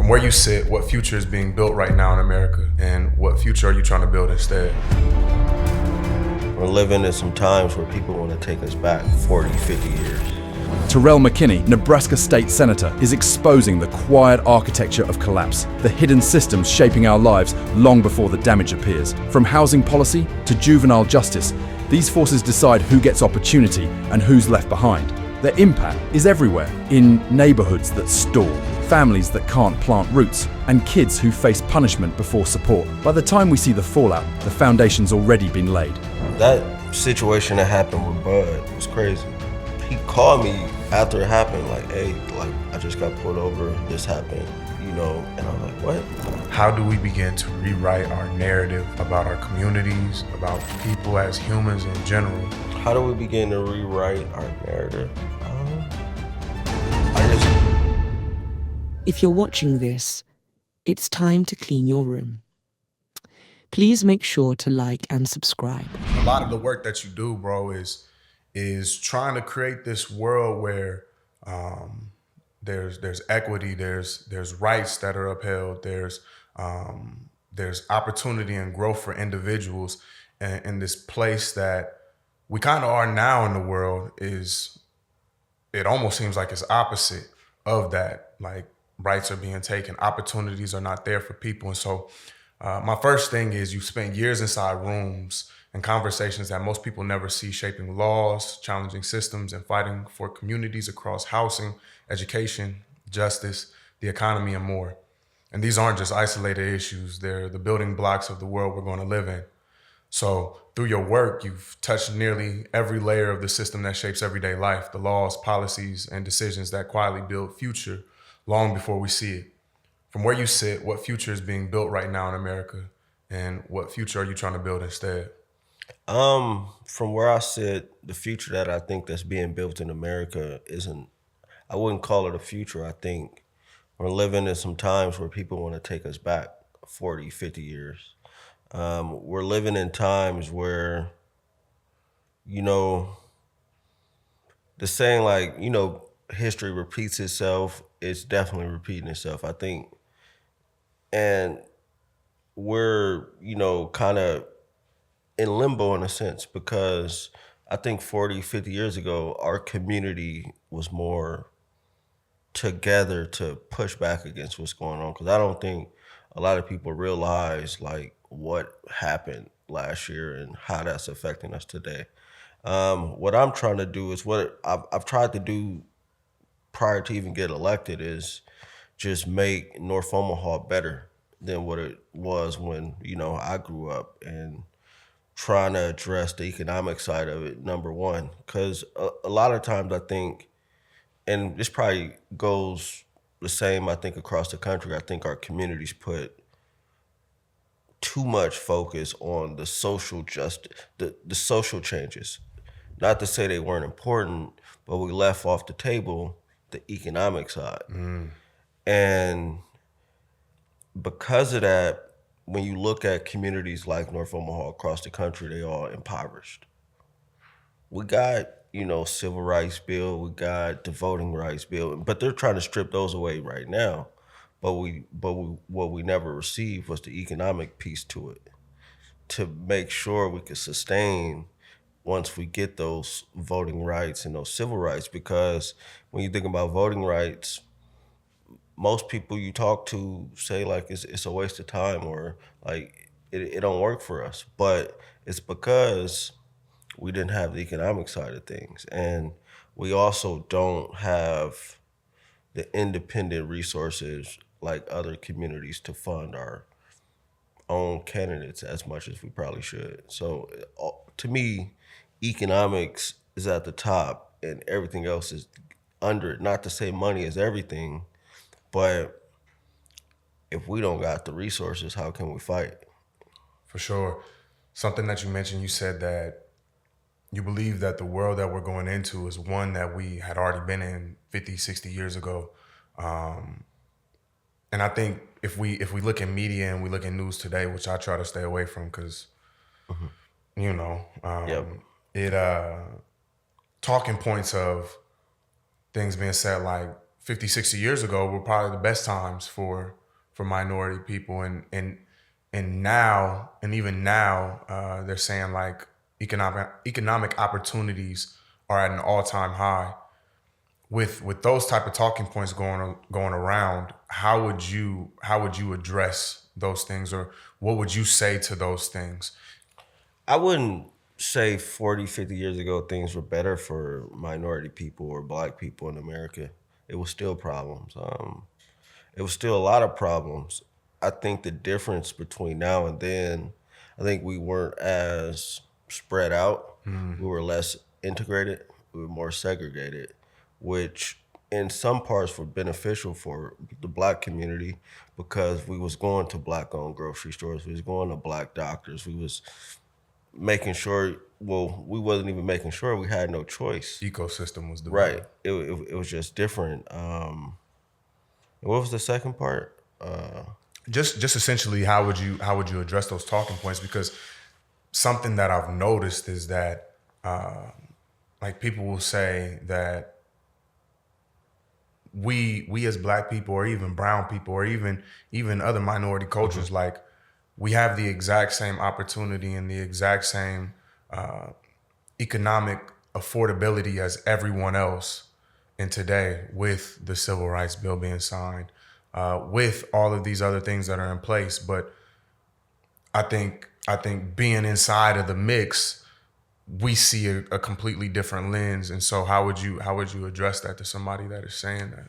From where you sit, what future is being built right now in America, and what future are you trying to build instead? We're living in some times where people want to take us back 40, 50 years. Terrell McKinney, Nebraska state senator, is exposing the quiet architecture of collapse, the hidden systems shaping our lives long before the damage appears. From housing policy to juvenile justice, these forces decide who gets opportunity and who's left behind. Their impact is everywhere, in neighborhoods that stall, families that can't plant roots, and kids who face punishment before support. By the time we see the fallout, the foundation's already been laid. That situation that happened with Bud was crazy. He called me after it happened, like, hey, like, I just got pulled over, this happened, you know, and I'm like, what? How do we begin to rewrite our narrative about our communities, about people as humans in general? How do we begin to rewrite our narrative? If you're watching this, it's time to clean your room. Please make sure to like and subscribe. A lot of the work that you do, bro, is trying to create this world where there's equity, there's rights that are upheld, there's opportunity and growth for individuals, and in this place that we kind of are now in the world it almost seems like it's opposite of that. Like, rights are being taken, opportunities are not there for people. And so my first thing is, you spent years inside rooms and conversations that most people never see, shaping laws, challenging systems, and fighting for communities across housing, education, justice, the economy, and more. And these aren't just isolated issues, they're the building blocks of the world we're going to live in. So through your work, you've touched nearly every layer of the system that shapes everyday life, the laws, policies, and decisions that quietly build future long before we see it. From where you sit, what future is being built right now in America, and what future are you trying to build instead? From where I sit, the future that I think that's being built in America I wouldn't call it a future. I think we're living in some times where people want to take us back 40, 50 years. We're living in times where, you know, the saying, like, you know, history repeats itself. It's definitely repeating itself, I think. And we're, you know, kind of in limbo in a sense, because I think 40, 50 years ago, our community was more together to push back against what's going on. Because I don't think a lot of people realize, like, what happened last year and how that's affecting us today. What I'm trying to do is what I've tried to do prior to even get elected, is just make North Omaha better than what it was when, you know, I grew up, and trying to address the economic side of it, number one. Because a lot of times I think, and this probably goes the same, I think, across the country, I think our communities put too much focus on the social justice, the social changes. Not to say they weren't important, but we left off the table the economic side. And because of that, when you look at communities like North Omaha across the country, they are impoverished. We got, you know, civil rights bill, we got the voting rights bill, but they're trying to strip those away right now. But what we never received was the economic piece to it, to make sure we could sustain once we get those voting rights and those civil rights. Because when you think about voting rights, most people you talk to say, like, it's a waste of time, or like it don't work for us. But it's because we didn't have the economic side of things, and we also don't have the independent resources like other communities to fund our own candidates as much as we probably should. So to me, economics is at the top and everything else is under it. Not to say money is everything, but if we don't got the resources, how can we fight? For sure. Something that you mentioned, you said that you believe that the world that we're going into is one that we had already been in 50, 60 years ago. And I think if we look at media and we look at news today, which I try to stay away from because, you know, talking points of things being said like 50, 60 years ago were probably the best times for for minority people, and now, and even now, they're saying like economic opportunities are at an all-time high. With those type of talking points going around, how would you address those things, or what would you say to those things? I wouldn't say 40, 50 years ago things were better for minority people or black people in America. It was still problems. It was still a lot of problems. I think the difference between now and then, I think we weren't as spread out. We were less integrated. We were more segregated, which in some parts were beneficial for the black community because we was going to black-owned grocery stores. We was going to black doctors. We was making sure, well, we wasn't even making sure, we had no choice. Ecosystem was Right. developed. It was just different. What was the second part? Just essentially, how would you address those talking points? Because something that I've noticed is that like people will say that we as black people, or even brown people, or even other minority cultures, like we have the exact same opportunity and the exact same economic affordability as everyone else in today, with the civil rights bill being signed, with all of these other things that are in place. But I think being inside of the mix, we see a completely different lens. And so how would you address that to somebody that is saying that?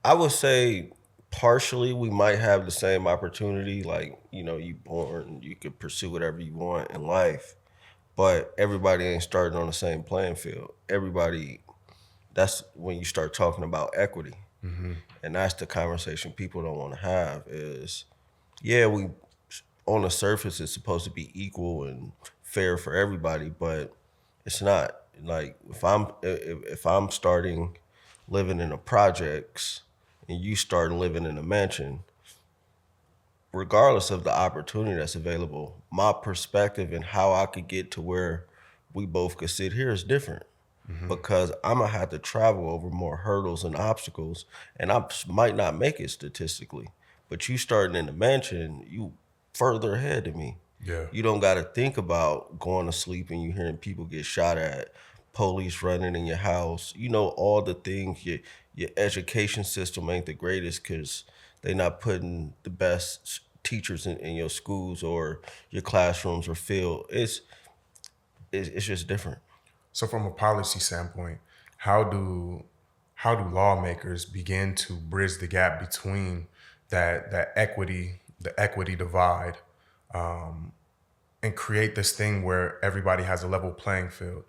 I would say partially we might have the same opportunity. Like, you born, you could pursue whatever you want in life, but everybody ain't starting on the same playing field. That's when you start talking about equity. And that's the conversation people don't want to have is, yeah, we on the surface it's supposed to be equal and fair for everybody, but it's not. Like if I'm starting living in the projects and you start living in a mansion, regardless of the opportunity that's available, my perspective and how I could get to where we both could sit here is different. Because I'm gonna have to travel over more hurdles and obstacles, and I might not make it statistically. But you starting in the mansion, you further ahead of me. Yeah. You don't got to think about going to sleep and you hearing people get shot at, police running in your house. All the things. Your education system ain't the greatest because they not putting the best teachers in your schools, or your classrooms are filled. It's just different. So from a policy standpoint, how do lawmakers begin to bridge the gap between the equity divide, and create this thing where everybody has a level playing field?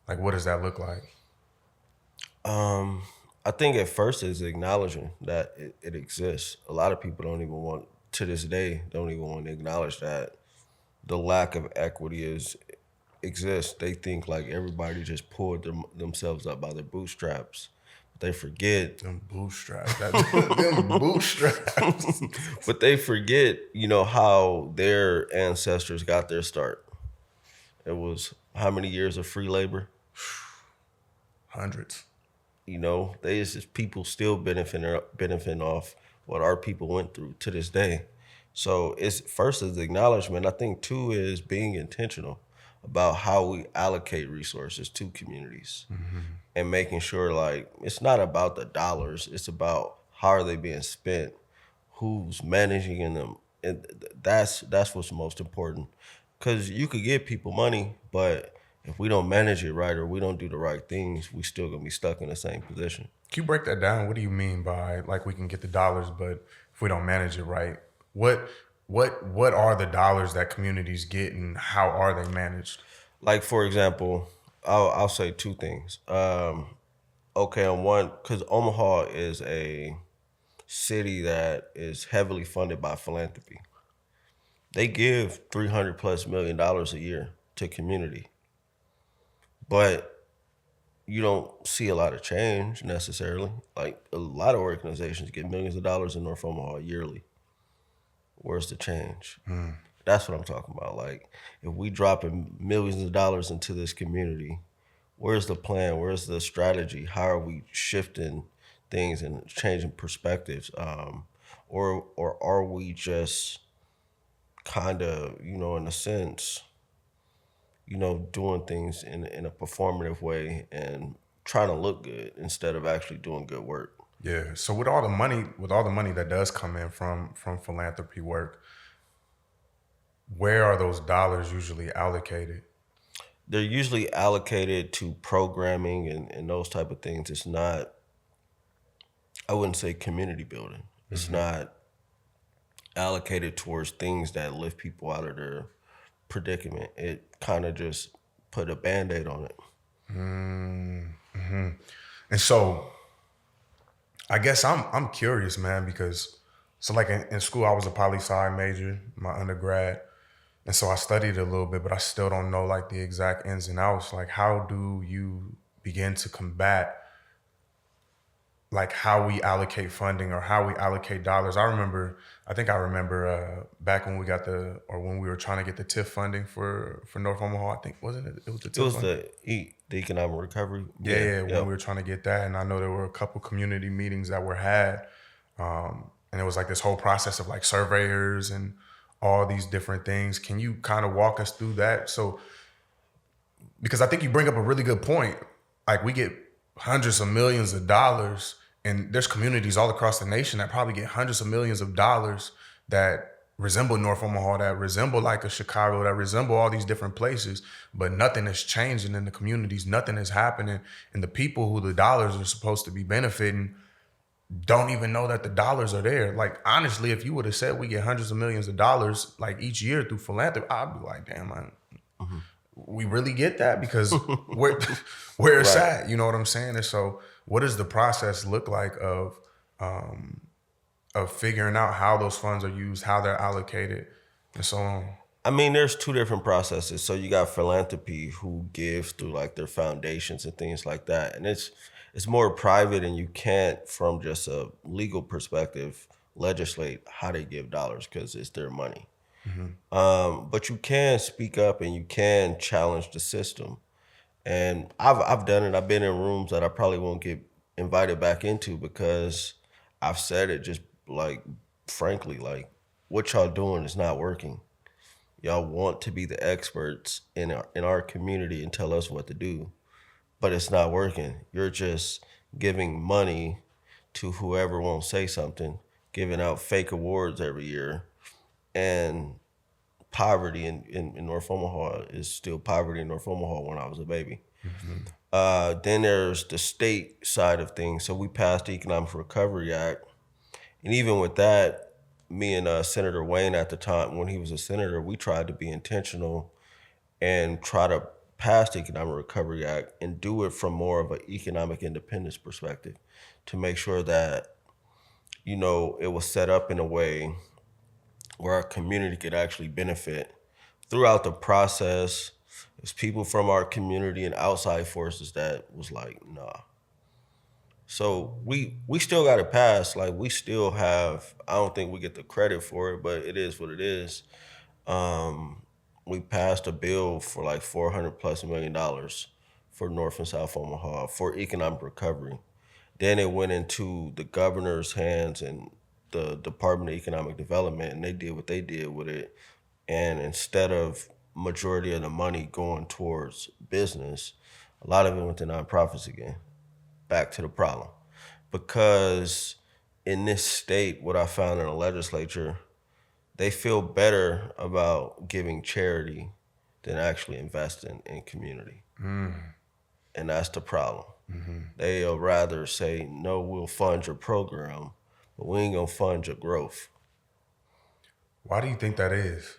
Like, what does that look like? I think at first it's acknowledging that it exists. A lot of people to this day, don't even want to acknowledge that the lack of equity exists. They think like everybody just pulled themselves up by their bootstraps. But they forget. Them bootstraps. Them bootstraps. But they forget, how their ancestors got their start. It was how many years of free labor? Hundreds. There's just people still benefiting off what our people went through to this day. So it's first is acknowledgement. I think two is being intentional about how we allocate resources to communities, and making sure like it's not about the dollars, it's about how are they being spent, who's managing them. And that's what's most important. Because you could give people money, but if we don't manage it right or we don't do the right things, we still gonna be stuck in the same position. Can you break that down? What do you mean by like we can get the dollars, but if we don't manage it right, what are the dollars that communities get, and how are they managed? Like for example, I'll say two things. Okay, on one, because Omaha is a city that is heavily funded by philanthropy. They give $300+ million a year to community, but you don't see a lot of change necessarily. Like a lot of organizations get millions of dollars in North Omaha yearly. Where's the change? That's what I'm talking about. Like if we dropping millions of dollars into this community, where's the plan? Where's the strategy? How are we shifting things and changing perspectives? or are we just kind of, in a sense, doing things in a performative way and trying to look good instead of actually doing good work? Yeah. So with all the money that does come in from philanthropy work, where are those dollars usually allocated? They're usually allocated to programming and those type of things. It's not, I wouldn't say community building. It's not allocated towards things that lift people out of their predicament. It kind of just put a Band-Aid on it. And so I guess I'm curious, man, because so like in school I was a poli-sci major, my undergrad. And so I studied a little bit, but I still don't know like the exact ins and outs. Like how do you begin to combat like how we allocate funding or how we allocate dollars? I think I remember back when when we were trying to get the TIF funding for North Omaha, I think, wasn't it? It was the TIF It was funding? the economic recovery. Yeah, when Yep. we were trying to get that. And I know there were a couple community meetings that were had. And it was like this whole process of like surveyors and all these different things. Can you kind of walk us through that? So, because I think you bring up a really good point. Like we get hundreds of millions of dollars, and there's communities all across the nation that probably get hundreds of millions of dollars that resemble North Omaha, that resemble like a Chicago, that resemble all these different places, but nothing is changing in the communities. Nothing is happening. And the people who the dollars are supposed to be benefiting don't even know that the dollars are there. Like, honestly, if you would have said we get hundreds of millions of dollars like each year through philanthropy, I'd be like, damn, man, we really get that? Because where it's Right. at, you know what I'm saying? And so what does the process look like of figuring out how those funds are used, how they're allocated, and so on? I mean, there's two different processes. So you got philanthropy who gives through like their foundations and things like that. And it's more private, and you can't, from just a legal perspective, legislate how they give dollars because it's their money. But you can speak up and you can challenge the system. And I've done it. I've been in rooms that I probably won't get invited back into because I've said it just like frankly, like what y'all doing is not working. Y'all want to be the experts in our community and tell us what to do, but it's not working. You're just giving money to whoever won't say something, giving out fake awards every year, and poverty in North Omaha is still poverty in North Omaha when I was a baby. Then there's the state side of things. So we passed the Economic Recovery Act. And even with that, me and Senator Wayne at the time, when he was a senator, we tried to be intentional and try to pass the Economic Recovery Act and do it from more of an economic independence perspective to make sure that, it was set up in a way where our community could actually benefit. Throughout the process, there's people from our community and outside forces that was like, nah. So we still got to pass. Like we still have, I don't think we get the credit for it, but it is what it is. We passed a bill for like $400+ million for North and South Omaha for economic recovery. Then it went into the governor's hands and the Department of Economic Development, and they did what they did with it. And instead of majority of the money going towards business, a lot of it went to nonprofits again. Back to the problem. Because in this state, what I found in the legislature, they feel better about giving charity than actually investing in community. And that's the problem. They'll rather say, no, we'll fund your program, but we ain't gonna fund your growth. Why do you think that is?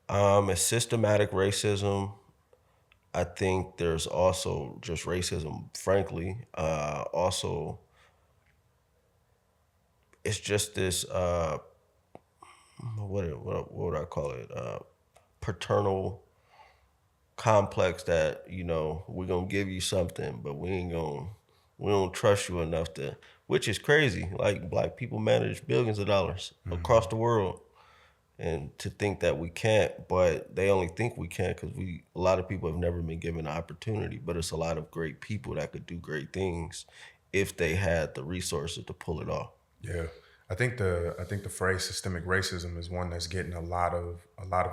It's systematic racism. I think there's also just racism, frankly. Also, it's just this, what would I call it? Paternal complex that, we're going to give you something, but we don't trust you enough to, which is crazy. Like Black people manage billions of dollars across the world. And to think that we can't, but they only think we can't because a lot of people have never been given the opportunity, but it's a lot of great people that could do great things if they had the resources to pull it off. Yeah. I think the phrase systemic racism is one that's getting a lot of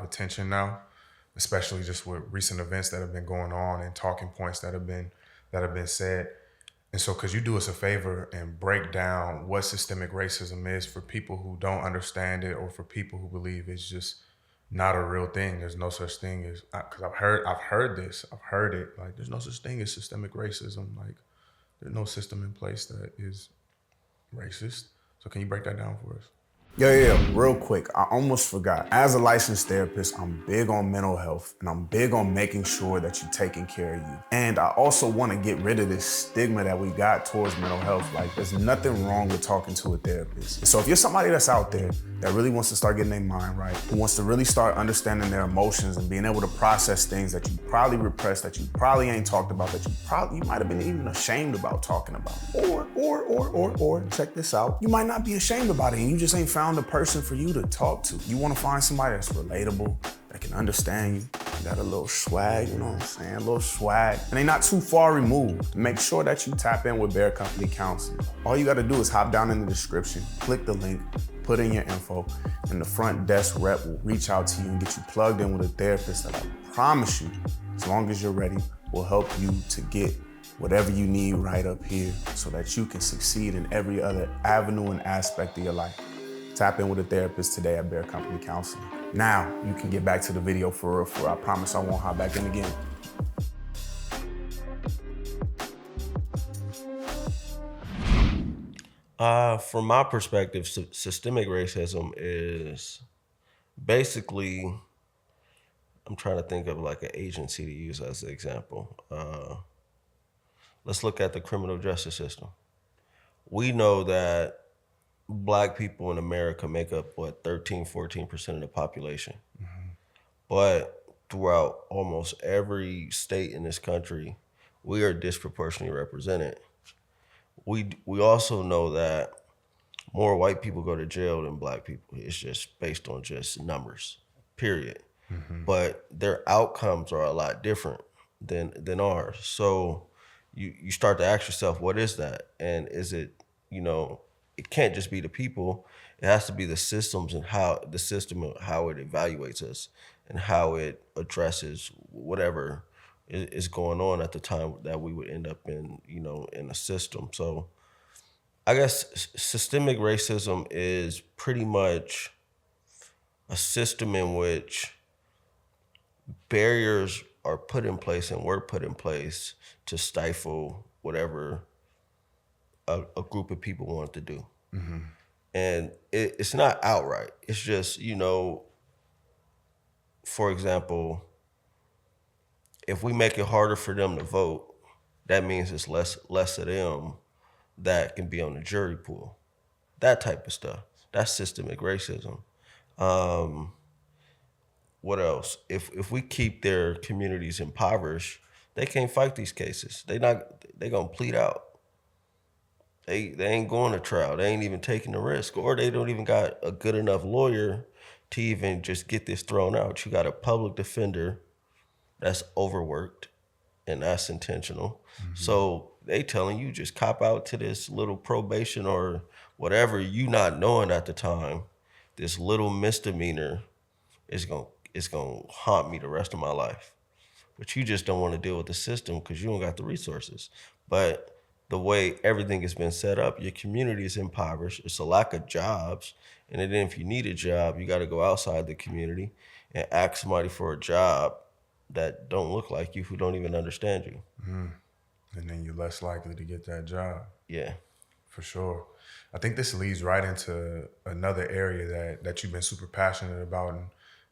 attention now, especially just with recent events that have been going on and talking points that have been said. And so, could you do us a favor and break down what systemic racism is for people who don't understand it, or for people who believe it's just not a real thing? There's no such thing as, because I've heard it. Like, there's no such thing as systemic racism. Like, there's no system in place that is racist. So, can you break that down for us? Yeah, real quick. I almost forgot. As a licensed therapist, I'm big on mental health and I'm big on making sure that you're taking care of you. And I also want to get rid of this stigma that we got towards mental health. Like, there's nothing wrong with talking to a therapist. So if you're somebody that's out there that really wants to start getting their mind right, who wants to really start understanding their emotions and being able to process things that you probably repressed, that you probably ain't talked about, that you might have been even ashamed about talking about. Or, check this out. You might not be ashamed about it and you just ain't found a person for you to talk to. You want to find somebody that's relatable, that can understand you, got a little swag, you know what I'm saying? A little swag. And they not too far removed. Make sure that you tap in with Bear Company Counseling. All you got to do is hop down in the description, click the link, put in your info, and the front desk rep will reach out to you and get you plugged in with a therapist that I promise you, as long as you're ready, will help you to get whatever you need right up here so that you can succeed in every other avenue and aspect of your life. Tap in with a therapist today at Bear Company Counseling. Now, you can get back to the video for real. I promise I won't hop back in again. From my perspective, systemic racism is basically, I'm trying to think of like an agency to use as an example. Let's look at the criminal justice system. We know that Black people in America make up, 13-14% of the population. Mm-hmm. But throughout almost every state in this country, we are disproportionately represented. We also know that more white people go to jail than Black people. It's just based on just numbers, period. Mm-hmm. But their outcomes are a lot different than ours. So you start to ask yourself, what is that? And is it, it can't just be the people. It has to be the systems and how it evaluates us and how it addresses whatever is going on at the time that we would end up in a system. So I guess systemic racism is pretty much a system in which barriers are put in place and were put in place to stifle whatever a group of people want to do. Mm-hmm. And it's not outright. It's just, for example, if we make it harder for them to vote, that means it's less of them that can be on the jury pool. That type of stuff. That's systemic racism. What else? If we keep their communities impoverished, they can't fight these cases. They gonna plead out. They ain't going to trial. They ain't even taking the risk, or they don't even got a good enough lawyer to even just get this thrown out. You got a public defender that's overworked, and that's intentional. Mm-hmm. So they telling you just cop out to this little probation or whatever, you not knowing at the time, this little misdemeanor is gonna haunt me the rest of my life. But you just don't want to deal with the system because you don't got the resources. But the way everything has been set up, your community is impoverished. It's a lack of jobs. And then if you need a job, you got to go outside the community and ask somebody for a job that don't look like you, who don't even understand you. Mm-hmm. And then you're less likely to get that job. Yeah. For sure. I think this leads right into another area that you've been super passionate about and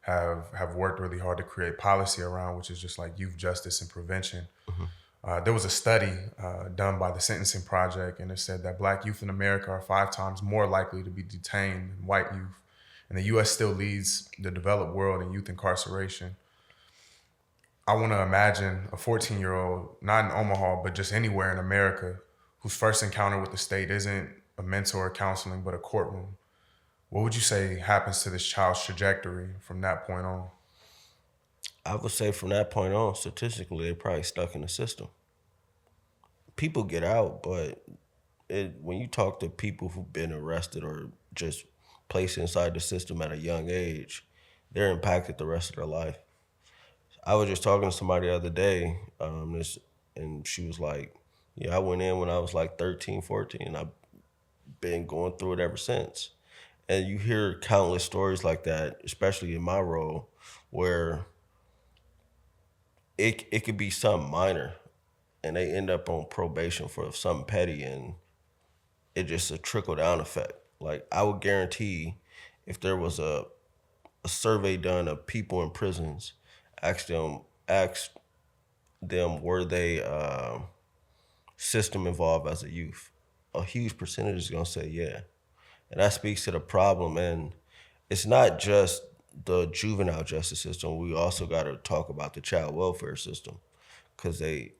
have worked really hard to create policy around, which is just like youth justice and prevention. Mm-hmm. There was a study done by the Sentencing Project, and it said that Black youth in America are 5 times more likely to be detained than white youth. And the U.S. still leads the developed world in youth incarceration. I want to imagine a 14-year-old, not in Omaha, but just anywhere in America, whose first encounter with the state isn't a mentor or counseling, but a courtroom. What would you say happens to this child's trajectory from that point on? I would say from that point on, statistically, they're probably stuck in the system. People get out, but when you talk to people who've been arrested or just placed inside the system at a young age, they're impacted the rest of their life. I was just talking to somebody the other day, and she was like, yeah, I went in when I was like 13, 14, and I've been going through it ever since. And you hear countless stories like that, especially in my role, where it could be something minor and they end up on probation for something petty, and it just a trickle down effect. Like, I would guarantee if there was a survey done of people in prisons, ask them were they system involved as a youth, a huge percentage is gonna say yeah. And that speaks to the problem. And it's not just the juvenile justice system. We also got to talk about the child welfare system, because they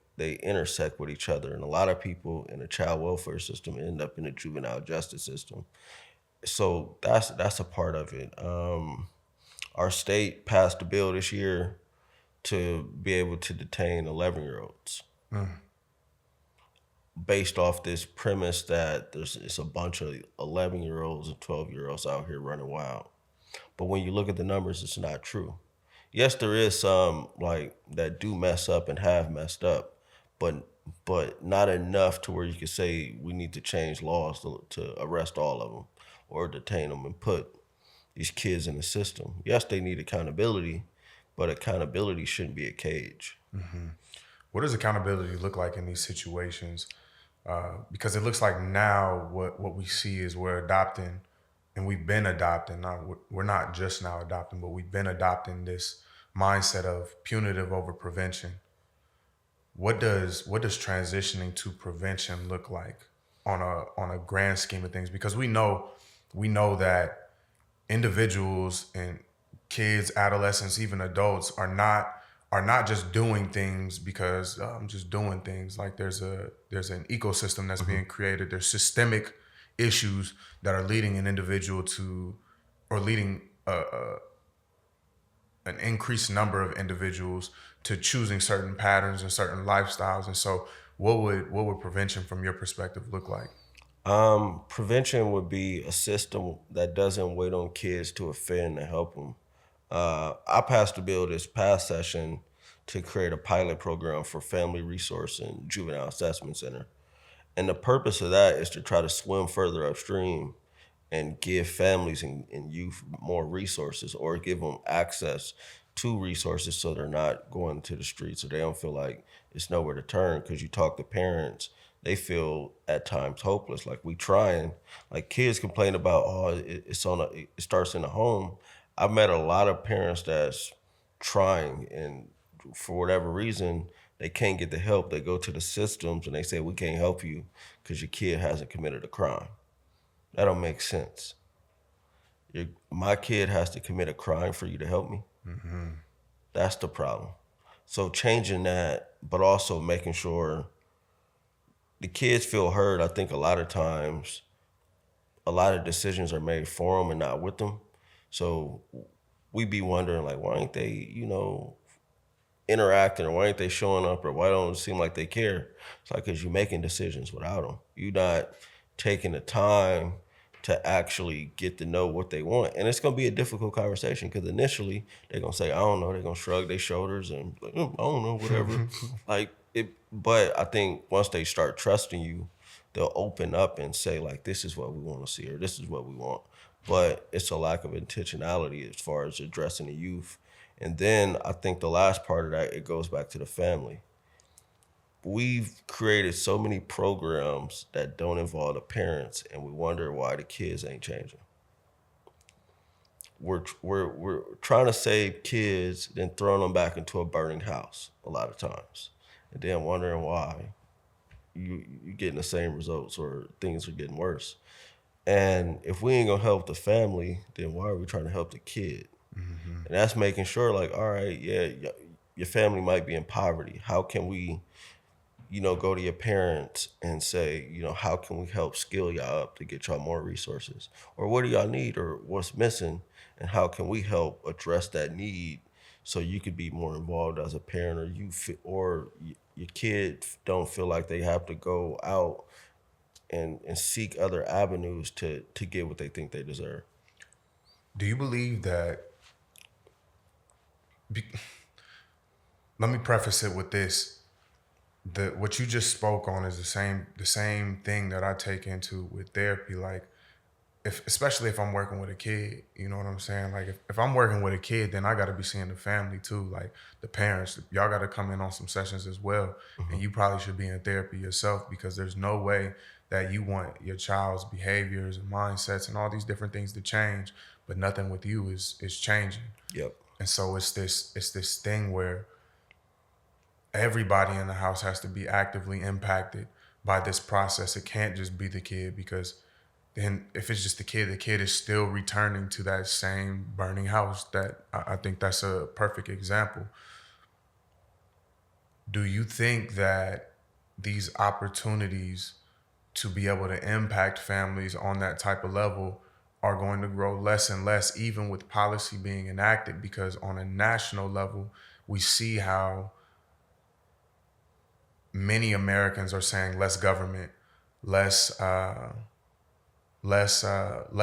intersect with each other. And a lot of people in the child welfare system end up in the juvenile justice system. So that's a part of it. Our state passed a bill this year to be able to detain 11-year-olds based off this premise that it's a bunch of 11-year-olds and 12-year-olds out here running wild. But when you look at the numbers, it's not true. Yes, there is some like that do mess up and have messed up, but not enough to where you could say we need to change laws to arrest all of them or detain them and put these kids in the system. Yes, they need accountability, but accountability shouldn't be a cage. What does accountability look like in these situations? Because it looks like now what we see is we're adopting, and we've been adopting. We're not just now adopting, but we've been adopting this mindset of punitive over prevention. What does transitioning to prevention look like on a grand scheme of things? Because we know that individuals and kids, adolescents, even adults are not just doing things because I'm just doing things. Like there's an ecosystem that's being created. There's systemic issues that are leading an individual to, or leading an increased number of individuals to choosing certain patterns and certain lifestyles. And so what would prevention from your perspective look like? Prevention would be a system that doesn't wait on kids to offend and help them. I passed a bill this past session to create a pilot program for family resource and juvenile assessment center. And the purpose of that is to try to swim further upstream and give families and youth more resources, or give them access to resources so they're not going to the streets, or they don't feel like it's nowhere to turn. Because you talk to parents, they feel at times hopeless. Like, we trying, like kids complain about, it starts in the home. I've met a lot of parents that's trying, and for whatever reason, they can't get the help. They go to the systems and they say, we can't help you because your kid hasn't committed a crime. That don't make sense. My kid has to commit a crime for you to help me. That's the problem. So changing that, but also making sure the kids feel heard. I think a lot of times, a lot of decisions are made for them and not with them. So we be wondering, like, why ain't they, interacting, or why ain't they showing up, or why don't it seem like they care? It's like, because you're making decisions without them. You're not taking the time to actually get to know what they want. And it's going to be a difficult conversation, because initially they're going to say, I don't know. They're going to shrug their shoulders and like, I don't know, whatever. But I think once they start trusting you, they'll open up and say, like, this is what we want to see, or this is what we want. But it's a lack of intentionality as far as addressing the youth. And then I think the last part of that, it goes back to the family. We've created so many programs that don't involve the parents, and we wonder why the kids ain't changing. We're trying to save kids, then throwing them back into a burning house a lot of times, and then wondering why you're getting the same results or things are getting worse. And if we ain't gonna help the family, then why are we trying to help the kid? And that's making sure, like, all right, yeah, your family might be in poverty. How can we, go to your parents and say, how can we help skill y'all up to get y'all more resources? Or what do y'all need, or what's missing? And how can we help address that need so you could be more involved as a parent, or your kid don't feel like they have to go out and seek other avenues to get what they think they deserve. Do you believe that? Be, let me preface it with this: what you just spoke on is the same thing that I take into with therapy. Like, especially if I'm working with a kid, you know what I'm saying? Like, if I'm working with a kid, then I got to be seeing the family too, like the parents. Y'all got to come in on some sessions as well, and you probably should be in therapy yourself, because there's no way that you want your child's behaviors and mindsets and all these different things to change, but nothing with you is changing. Yep. And so it's this thing where everybody in the house has to be actively impacted by this process. It can't just be the kid, because then if it's just the kid is still returning to that same burning house. That I think that's a perfect example. Do you think that these opportunities to be able to impact families on that type of level are going to grow less and less, even with policy being enacted? Because on a national level, we see how many Americans are saying less government, less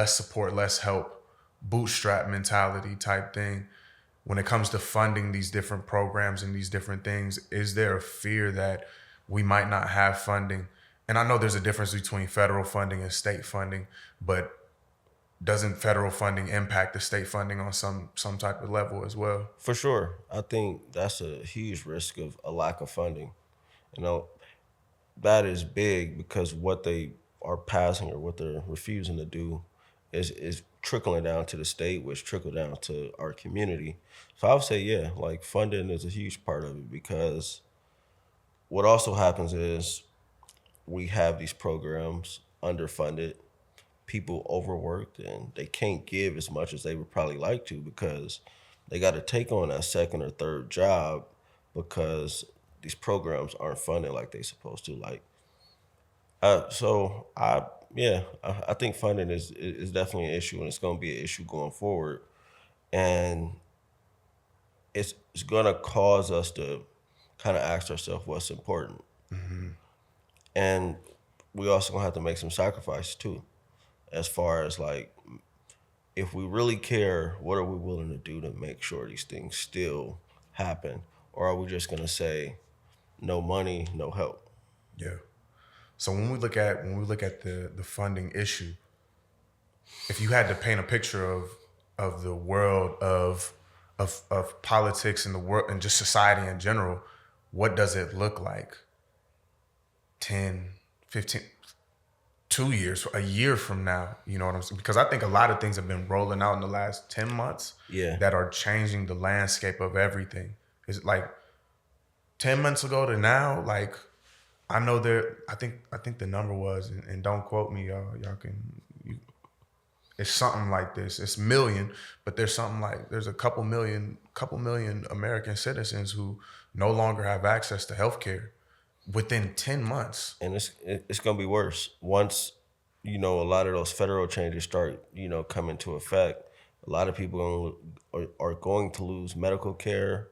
support, less help, bootstrap mentality type thing. When it comes to funding these different programs and these different things, is there a fear that we might not have funding? And I know there's a difference between federal funding and state funding, but doesn't federal funding impact the state funding on some type of level as well? For sure. I think that's a huge risk of a lack of funding. You know, that is big, because what they are passing or what they're refusing to do is trickling down to the state, which trickle down to our community. So I would say, yeah, like funding is a huge part of it, because what also happens is we have these programs underfunded, people overworked, and they can't give as much as they would probably like to, because they got to take on a second or third job, because these programs aren't funded like they supposed to. Like, I think funding is definitely an issue, and it's going to be an issue going forward, and it's going to cause us to kind of ask ourselves what's important, and we also gonna have to make some sacrifices too, as far as like, if we really care, what are we willing to do to make sure these things still happen, or are we just gonna say no money, no help? Yeah. So when we look at the funding issue, if you had to paint a picture of the world of politics and the world and just society in general, what does it look like 10, 15, 2 years, a year from now? You know what I'm saying? Because I think a lot of things have been rolling out in the last 10 months that are changing the landscape of everything. Is it like 10 months ago to now? Like, I know I think the number was, and don't quote me, y'all it's something like this. It's million, but there's a couple million American citizens who no longer have access to healthcare within 10 months. And it's gonna be worse once, a lot of those federal changes start, come into effect. A lot of people are going to lose medical care,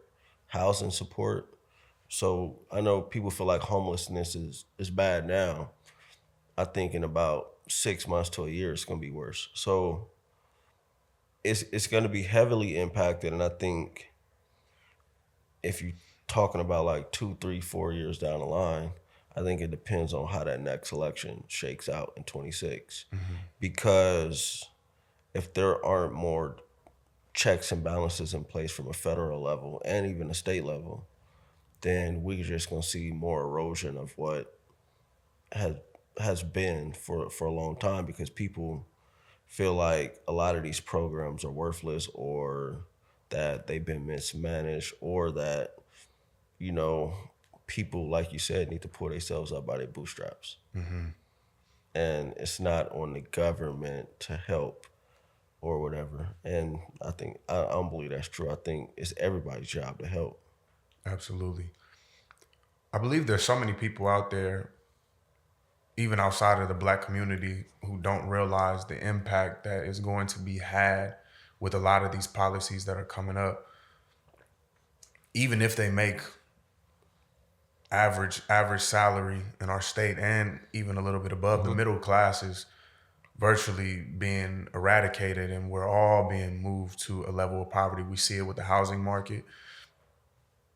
housing support. So I know people feel like homelessness is bad now. I think in about 6 months to a year, it's gonna be worse. So it's gonna be heavily impacted, and I think if you're talking about like 2, 3, 4 years down the line, I think it depends on how that next election shakes out in 26. Because if there aren't more checks and balances in place from a federal level and even a state level, then we're just gonna see more erosion of what has been for a long time, because people feel like a lot of these programs are worthless, or that they've been mismanaged, or that, people, like you said, need to pull themselves up by their bootstraps. And it's not on the government to help or whatever. And I don't believe that's true. I think it's everybody's job to help. Absolutely. I believe there's so many people out there, even outside of the Black community, who don't realize the impact that is going to be had with a lot of these policies that are coming up. Even if they make average salary in our state, and even a little bit above the middle class, is virtually being eradicated, and we're all being moved to a level of poverty. We see it with the housing market.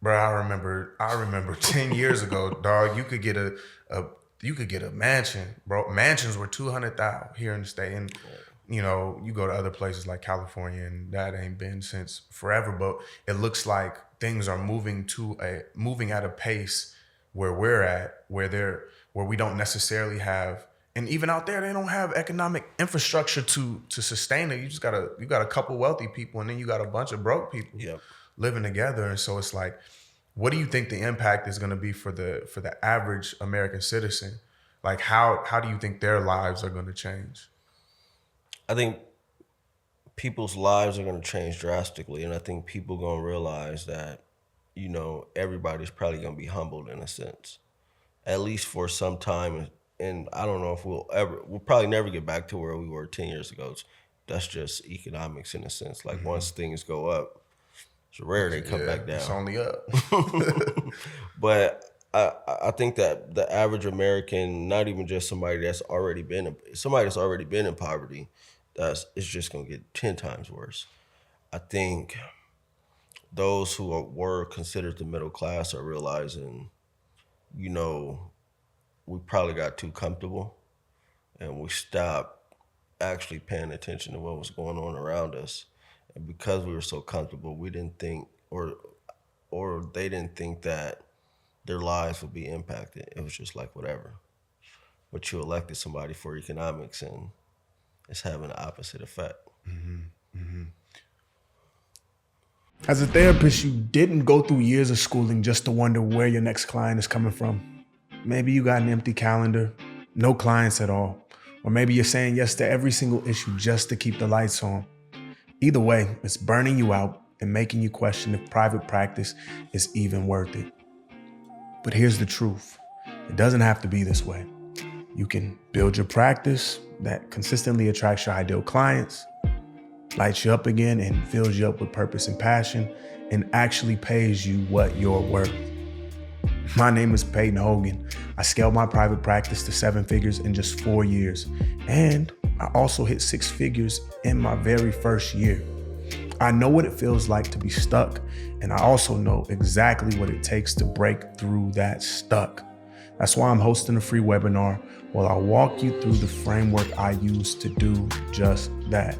Bro, I remember 10 years ago, dog, you could get a mansion, bro. Mansions were 200,000 here in the state. And you go to other places like California, and that ain't been since forever, but it looks like things are moving at a pace where we're at, where we don't necessarily have, and even out there they don't have economic infrastructure to sustain it. You got a couple wealthy people, and then you got a bunch of broke people living together. And so it's like, what do you think the impact is going to be for the average American citizen? Like, how do you think their lives are going to change? I think people's lives are going to change drastically, and I think people going to realize that, everybody's probably going to be humbled in a sense, at least for some time. And I don't know if we'll probably never get back to where we were 10 years ago. That's just economics in a sense. Like, once things go up, it's rare they come back down. It's only up. But I think that the average American, not even just somebody that's already been in poverty, it's just gonna get 10 times worse. I think those who were considered the middle class are realizing, we probably got too comfortable, and we stopped actually paying attention to what was going on around us. And because we were so comfortable, we didn't think, or they didn't think that their lives would be impacted. It was just like, whatever. But you elected somebody for economics, and it's having the opposite effect. As a therapist, you didn't go through years of schooling just to wonder where your next client is coming from. Maybe you got an empty calendar, no clients at all. Or maybe you're saying yes to every single issue just to keep the lights on. Either way, it's burning you out and making you question if private practice is even worth it. But here's the truth. It doesn't have to be this way. You can build your practice that consistently attracts your ideal clients, lights you up again, and fills you up with purpose and passion, and actually pays you what you're worth. My name is Peyton Hogan. I scaled my private practice to 7 figures in just 4 years. And I also hit 6 figures in my very first year. I know what it feels like to be stuck, and I also know exactly what it takes to break through that stuck. That's why I'm hosting a free webinar where I'll walk you through the framework I use to do just that.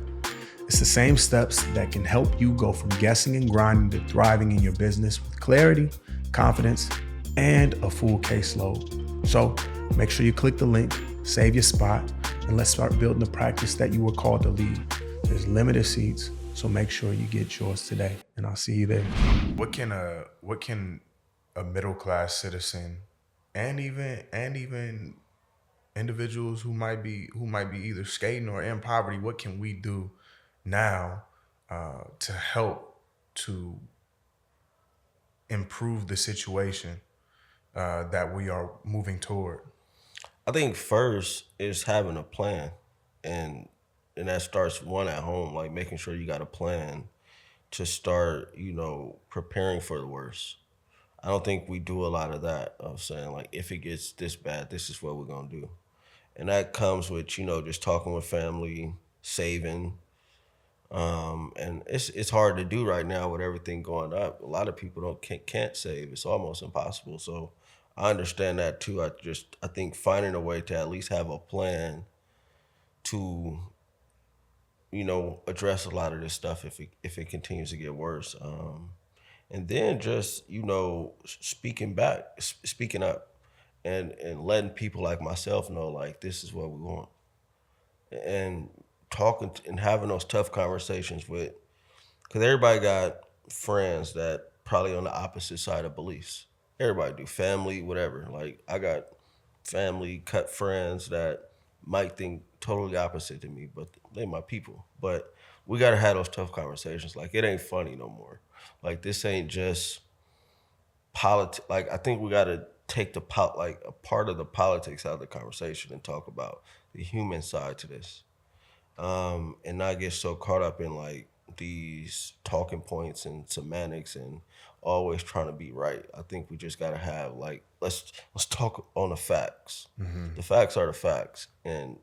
It's the same steps that can help you go from guessing and grinding to thriving in your business with clarity, confidence, and a full caseload. So make sure you click the link, save your spot, and let's start building the practice that you were called to lead. There's limited seats, so make sure you get yours today, and I'll see you there. What can a middle class citizen, and even individuals who might be either skating or in poverty, what can we do now to help to improve the situation that we are moving toward? I think first is having a plan, and that starts one at home, like making sure you got a plan to start, preparing for the worst. I don't think we do a lot of that, of saying, like, if it gets this bad, this is what we're gonna do. And that comes with, just talking with family, saving. And it's hard to do right now with everything going up. A lot of people can't save. It's almost impossible. So I understand that too. I think finding a way to at least have a plan to, address a lot of this stuff if it continues to get worse. And then just, speaking up and letting people like myself know, like, this is what we want. And talking and having those tough conversations with, because everybody got friends that probably on the opposite side of beliefs. Everybody do, family, whatever. Like, I got family, cut friends that might think totally opposite to me, but they my people. But we gotta have those tough conversations. Like, it ain't funny no more. Like, this ain't just politics. Like, I think we gotta take a part of the politics out of the conversation and talk about the human side to this. And not get so caught up in, like, these talking points and semantics and always trying to be right. I think we just gotta have like let's talk on the facts. The facts are the facts, and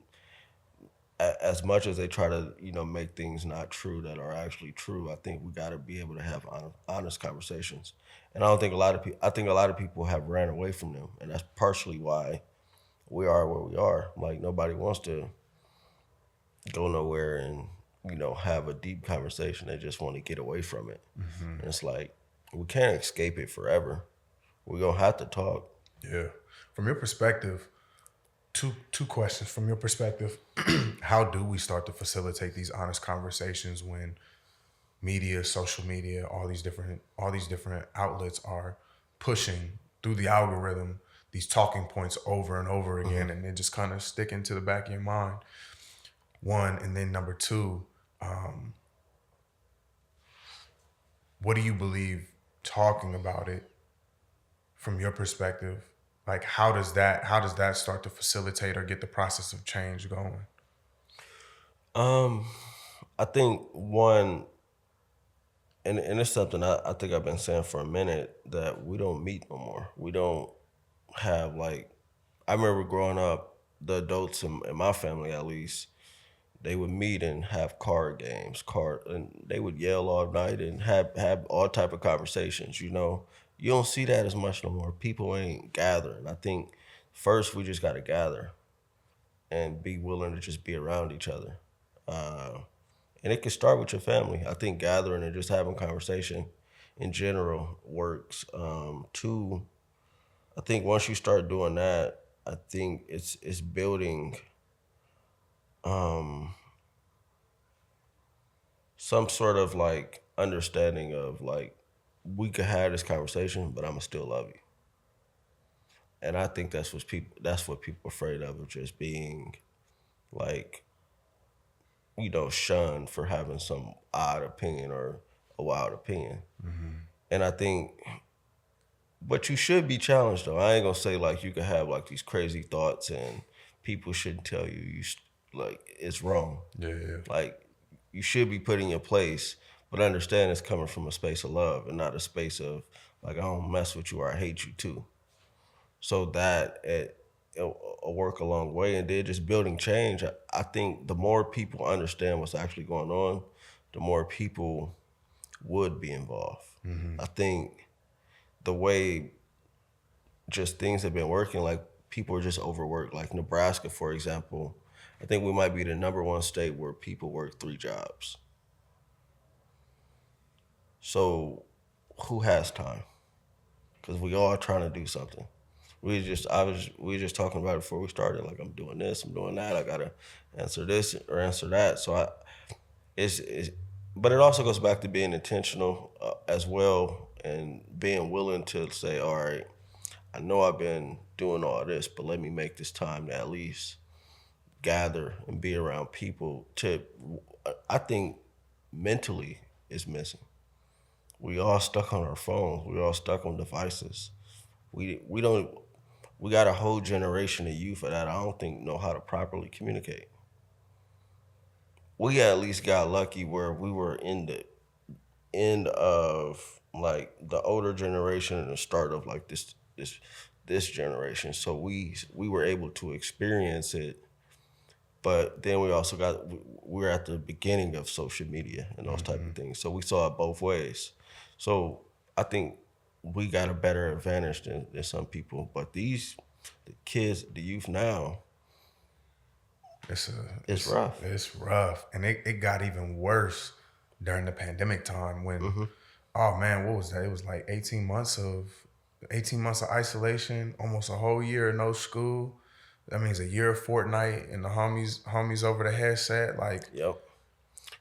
as much as they try to make things not true that are actually true, I think we got to be able to have honest conversations. And I don't think a lot of people. I think a lot of people have ran away from them, and that's partially why we are where we are. Like nobody wants to go nowhere and have a deep conversation. They just want to get away from it. And it's like we can't escape it forever. We're gonna have to talk. Yeah. From your perspective, two questions. From your perspective, how do we start to facilitate these honest conversations when media, social media, all these different outlets are pushing through the algorithm these talking points over and over again, and they just kind of stick into the back of your mind? One, and then number two, what do you believe talking about it from your perspective? Like, how does that start to facilitate or get the process of change going? I think one, and it's something I think I've been saying for a minute, that we don't meet no more. We don't have like, I remember growing up, the adults in my family at least, they would meet and have card games, and they would yell all night and have all type of conversations. You don't see that as much no more. People ain't gathering. I think first we just got to gather and be willing to just be around each other. And it can start with your family. I think gathering and just having conversation in general works. Two, I think once you start doing that, I think it's building some sort of like understanding of like, we could have this conversation, but I'ma still love you. And I think that's what people are afraid of just being like, shunned for having some odd opinion or a wild opinion. And I think, but you should be challenged though. I ain't gonna say like you could have like these crazy thoughts and people shouldn't tell you like it's wrong. Yeah. Like you should be put in your place, but understand it's coming from a space of love and not a space of like, I don't mess with you or I hate you too. So that it'll work a long way. And then just building change, I think the more people understand what's actually going on, the more people would be involved. I think the way just things have been working, like people are just overworked. Like Nebraska, for example, I think we might be the #1 state where people work 3 jobs. So who has time? Because we all trying to do something. We were just talking about it before we started. Like, I'm doing this, I'm doing that. I gotta answer this or answer that. So but it also goes back to being intentional as well, and being willing to say, all right, I know I've been doing all this, but let me make this time to at least gather and be around people. I think mentally is missing. We all stuck on our phones. We all stuck on devices. We got a whole generation of youth that I don't think know how to properly communicate. We at least got lucky where we were in the end of like the older generation and the start of like this generation. So we were able to experience it, but then we also we're at the beginning of social media and those type of things. So we saw it both ways. So I think we got a better advantage than some people. But the kids, the youth now, it's rough. It's rough. And it got even worse during the pandemic time when, oh man, what was that? It was like 18 months of isolation, almost a whole year of no school. That means a year of Fortnite and the homies over the headset. Like, yep.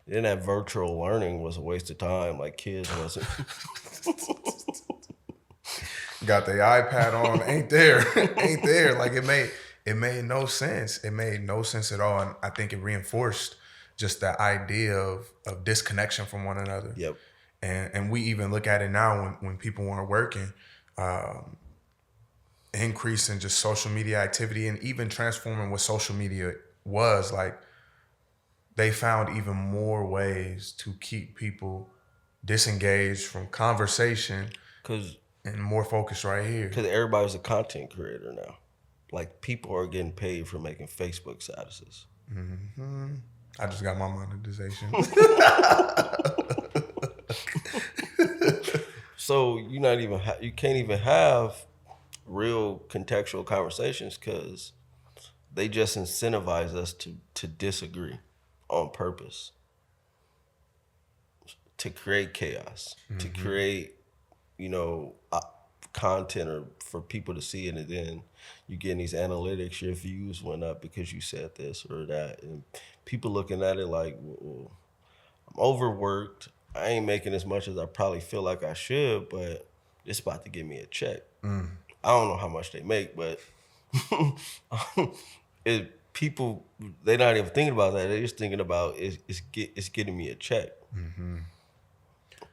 Then that virtual learning was a waste of time. Like kids wasn't. Got the iPad on, ain't there. Like it made no sense. It made no sense at all. And I think it reinforced just that idea of disconnection from one another. Yep. And we even look at it now when people weren't working, increase in just social media activity and even transforming what social media was. Like they found even more ways to keep people disengaged from conversation Because and more focused right here. everybody's a content creator now. Like, people are getting paid for making Facebook statuses. I just got my monetization. So you can't even have real contextual conversations because they just incentivize us to disagree on purpose, to create chaos, to create, content or for people to see it, and then you get in these analytics, your views went up because you said this or that, and people looking at it like, well, I'm overworked, I ain't making as much as I probably feel like I should, but it's about to give me a check. I don't know how much they make, but people, they're not even thinking about that. They're just thinking about it's getting me a check,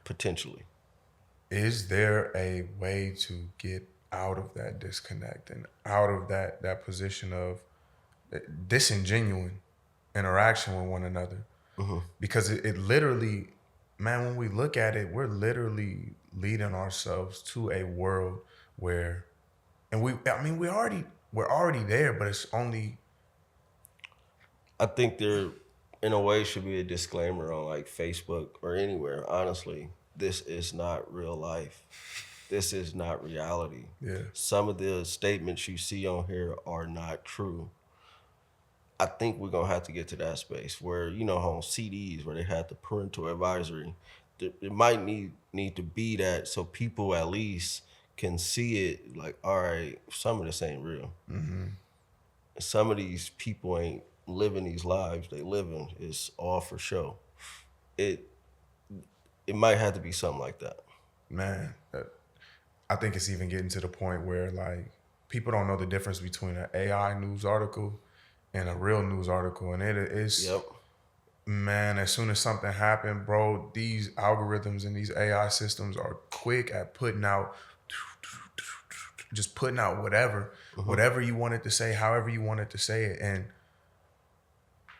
potentially. Is there a way to get out of that disconnect and out of that position of disingenuine interaction with one another? Because it literally, man, when we look at it, we're literally leading ourselves to a world where, and we're already there, but it's only. I think there, in a way, should be a disclaimer on like Facebook or anywhere. Honestly, this is not real life. This is not reality. Yeah. Some of the statements you see on here are not true. I think we're gonna have to get to that space where, on CDs where they had the parental advisory, it might need to be that so people at least can see it like, all right, some of this ain't real. Some of these people ain't living these lives they living. It's all for show. It might have to be something like that. Man, I think it's even getting to the point where like people don't know the difference between an AI news article and a real news article, and it is. Yep. Man, as soon as something happened, bro, these algorithms and these AI systems are quick at putting out whatever you wanted to say, however you wanted to say it, and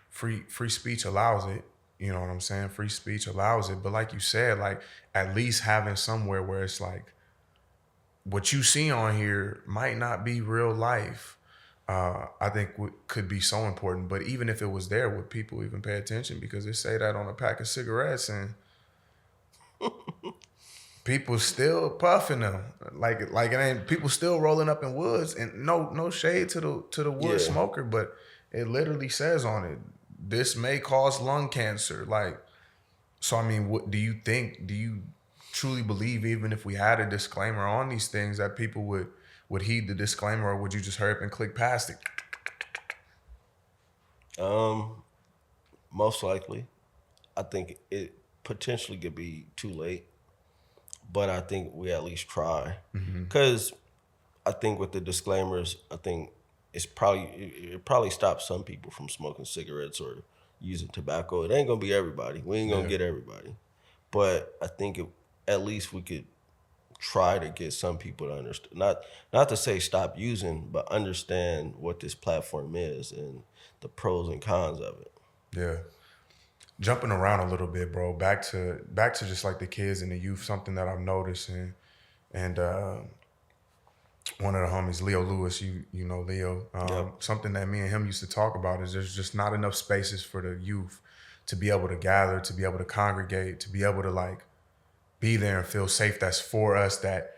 free speech allows it. You know what I'm saying? Free speech allows it, but like you said, like at least having somewhere where it's like what you see on here might not be real life. I think could be so important. But even if it was there, would people even pay attention? Because they say that on a pack of cigarettes and people still puffing them. Like it ain't, people still rolling up in woods, and no shade to the wood smoker, but it literally says on it, this may cause lung cancer. Like, so I mean, what do you think? Do you truly believe, even if we had a disclaimer on these things, that people would heed the disclaimer, or would you just hurry up and click past it? Most likely. I think it potentially could be too late, but I think we at least try. Because I think with the disclaimers, I think it probably stops some people from smoking cigarettes or using tobacco. It ain't gonna be everybody. We ain't gonna get everybody, but I think at least we could try to get some people to understand. Not to say stop using, but understand what this platform is and the pros and cons of it. Yeah. Jumping around a little bit, bro. Back to just like the kids and the youth. Something that I'm noticing, and one of the homies, Leo Lewis, you know Leo. Something that me and him used to talk about is there's just not enough spaces for the youth to be able to gather, to be able to congregate, to be able to like be there and feel safe. That's for us. That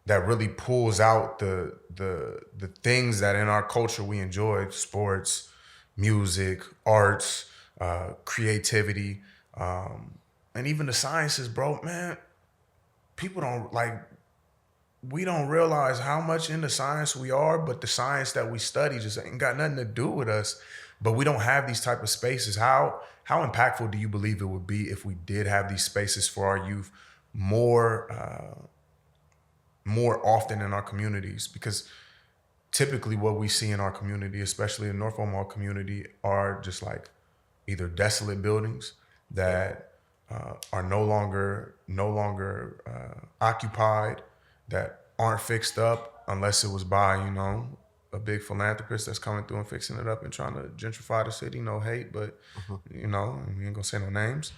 really pulls out the things that in our culture we enjoy: sports, music, arts, creativity, and even the sciences, bro. Man, people don't like. We don't realize how much into science we are, but the science that we study just ain't got nothing to do with us. But we don't have these type of spaces. How impactful do you believe it would be if we did have these spaces for our youth more often in our communities? Because typically what we see in our community, especially in North Omaha community, are just like either desolate buildings that are no longer occupied, that aren't fixed up unless it was by, a big philanthropist that's coming through and fixing it up and trying to gentrify the city. No hate, but you know, we ain't gonna say no names.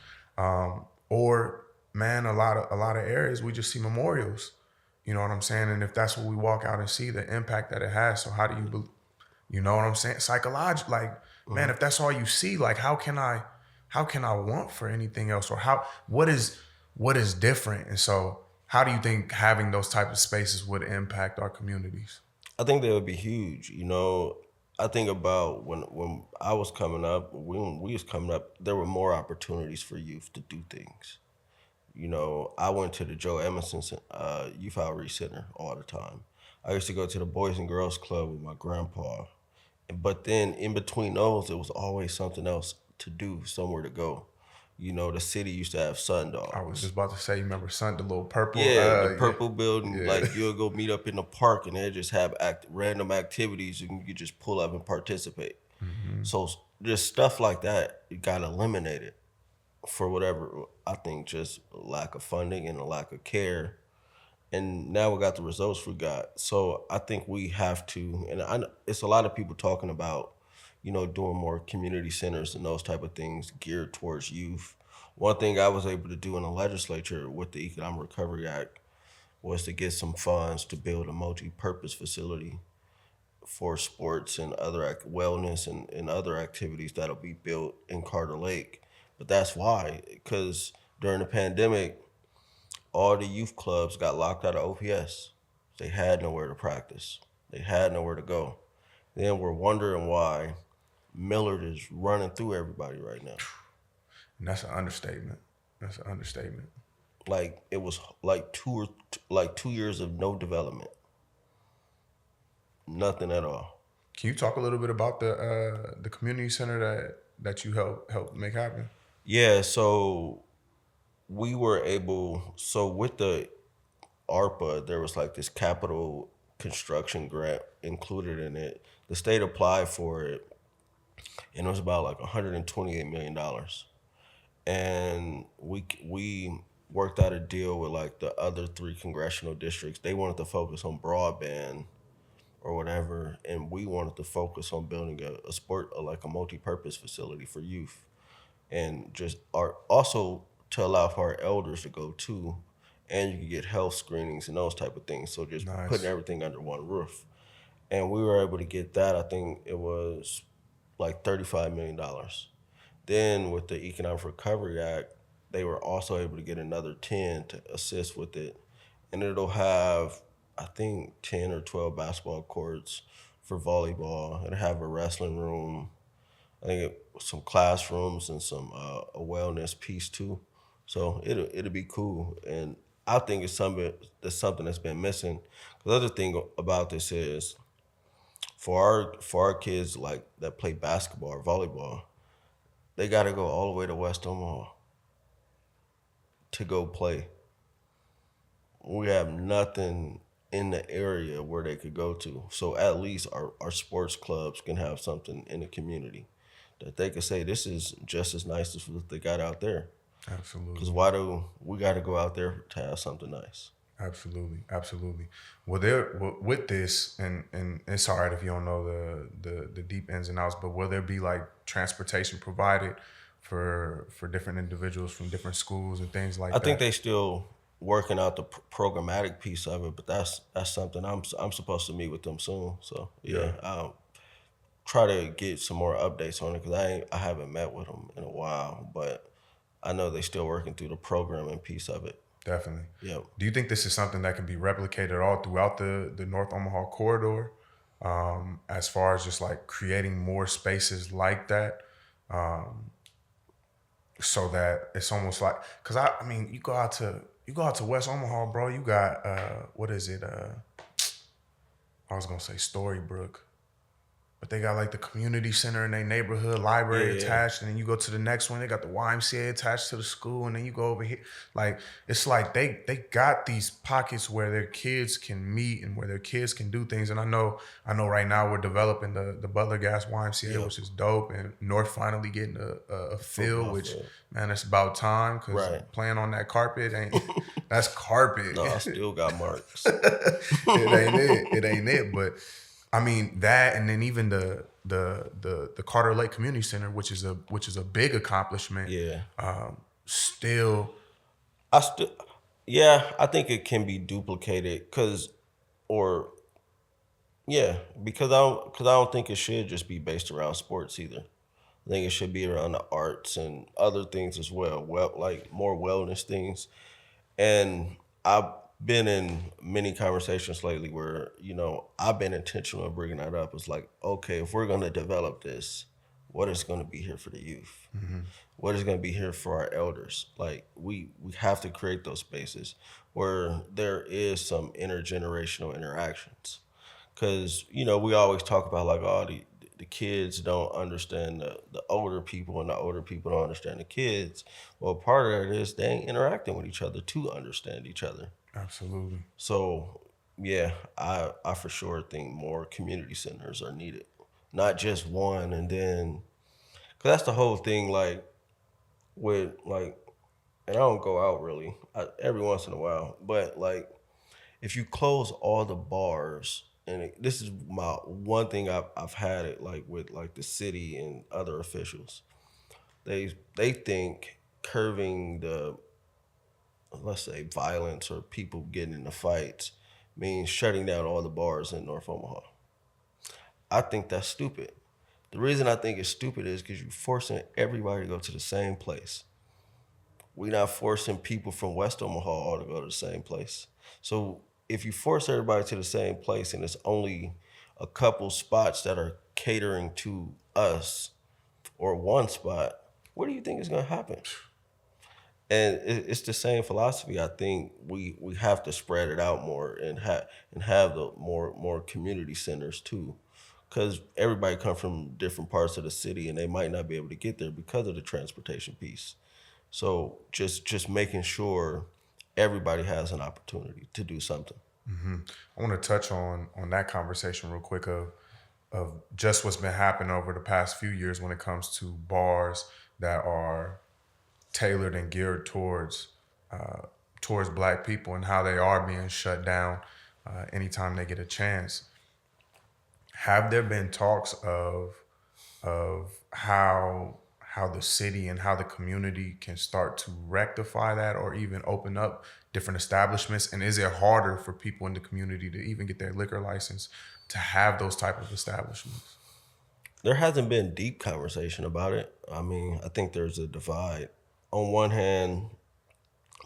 Or man, a lot of areas we just see memorials. You know what I'm saying? And if that's what we walk out and see, the impact that it has. So how do you know what I'm saying? Psychologically, like, man, if that's all you see, like, how can I want for anything else? Or what is different? And so how do you think having those type of spaces would impact our communities? I think they would be huge. You know, I think about when I was coming up, when we was coming up, there were more opportunities for youth to do things. You know, I went to the Joe Emerson Youth Outreach Center all the time. I used to go to the Boys and Girls Club with my grandpa. But then in between those, it was always something else to do, somewhere to go. You know, the city used to have sundogs. I was just about to say, you remember the little purple? Yeah, the purple building. Yeah. Like, you'll go meet up in the park and they just have random activities and you just pull up and participate. So just stuff like that, it got eliminated for whatever, I think just lack of funding and a lack of care. And now we got the results we got. So I think we have to, and it's a lot of people talking about, you know, doing more community centers and those type of things geared towards youth. One thing I was able to do in the legislature with the Economic Recovery Act was to get some funds to build a multi-purpose facility for sports and other wellness and other activities that'll be built in Carter Lake. But that's why, because during the pandemic, all the youth clubs got locked out of OPS. They had nowhere to practice. They had nowhere to go. Then we're wondering why Millard is running through everybody right now. And that's an understatement. Like, it was like 2 years of no development. Nothing at all. Can you talk a little bit about the community center that you helped make happen? Yeah, so we were able, so with the ARPA, there was like this capital construction grant included in it. The state applied for it, and it was about like $128 million. And we worked out a deal with like the other 3 congressional districts. They wanted to focus on broadband or whatever, and we wanted to focus on building a multi-purpose facility for youth, and just also to allow for our elders to go too, and you can get health screenings and those type of things. So just Nice. putting everything under one roof. And we were able to get that, I think it was like $35 million. Then with the Economic Recovery Act, they were also able to get another 10 to assist with it. And it'll have, I think, 10 or 12 basketball courts for volleyball. It'll have a wrestling room, I think some classrooms and some a wellness piece too. So it'll be cool. And I think it's something that's been missing. The other thing about this is for our kids like that play basketball or volleyball, they got to go all the way to West Omaha to go play. We have nothing in the area where they could go to. So at least our sports clubs can have something in the community that they could say, this is just as nice as what they got out there. Absolutely. Because why do we got to go out there to have something nice? Absolutely. Well, with this, and it's all right if you don't know the deep ins and outs, but will there be like transportation provided for different individuals from different schools and things like that? I think they still working out the programmatic piece of it, but that's something I'm supposed to meet with them soon. So yeah. I'll try to get some more updates on it because I haven't met with them in a while, but I know they're still working through the programming piece of it. Definitely. Yep. Do you think this is something that can be replicated all throughout the North Omaha corridor, as far as just like creating more spaces like that, so that it's almost like, because I mean, you go out to West Omaha, bro. You got what is it? I was gonna say Storybrooke, but they got like the community center in their neighborhood, library attached, and then you go to the next one, they got the YMCA attached to the school, and then you go over here. Like, it's like they got these pockets where their kids can meet and where their kids can do things. And I know right now we're developing the Butler Gas YMCA, which is dope, and North finally getting a field, which, man, it's about time, because playing on that carpet that's carpet. No, I still got marks. It ain't it, but I mean that, and then even the Carter Lake Community Center, which is a big accomplishment. Yeah. Still, I still, yeah, I think it can be duplicated or because I don't think it should just be based around sports either. I think it should be around the arts and other things as well. Well, like more wellness things. And I've been in many conversations lately where, I've been intentional in bringing that up. It's like, okay, if we're going to develop this, what is going to be here for the youth? What is going to be here for our elders? Like, we have to create those spaces where there is some intergenerational interactions. Because, we always talk about like, oh, the kids don't understand the older people and the older people don't understand the kids. Well, part of that is they ain't interacting with each other to understand each other. absolutely. So, yeah, I for sure think more community centers are needed. Not just one and then, because that's the whole thing, like, with, like, and I don't go out really, every once in a while, but, like, if you close all the bars, and this is my one thing I've had it like with like the city and other officials, they think curbing the, let's say, violence or people getting into fights means shutting down all the bars in North Omaha. I think that's stupid. The reason I think it's stupid is because you're forcing everybody to go to the same place. We're not forcing people from West Omaha all to go to the same place. So if you force everybody to the same place and it's only a couple spots that are catering to us or one spot, what do you think is going to happen? And it's the same philosophy. I think we have to spread it out more and have the more community centers too, because everybody comes from different parts of the city and they might not be able to get there because of the transportation piece. So just making sure everybody has an opportunity to do something. I want to touch on that conversation real quick of just what's been happening over the past few years when it comes to bars that are tailored and geared towards Black people and how they are being shut down anytime they get a chance. Have there been talks of how the city and how the community can start to rectify that or even open up different establishments? And is it harder for people in the community to even get their liquor license to have those type of establishments? There hasn't been deep conversation about it. I mean, I think there's a divide. On one hand,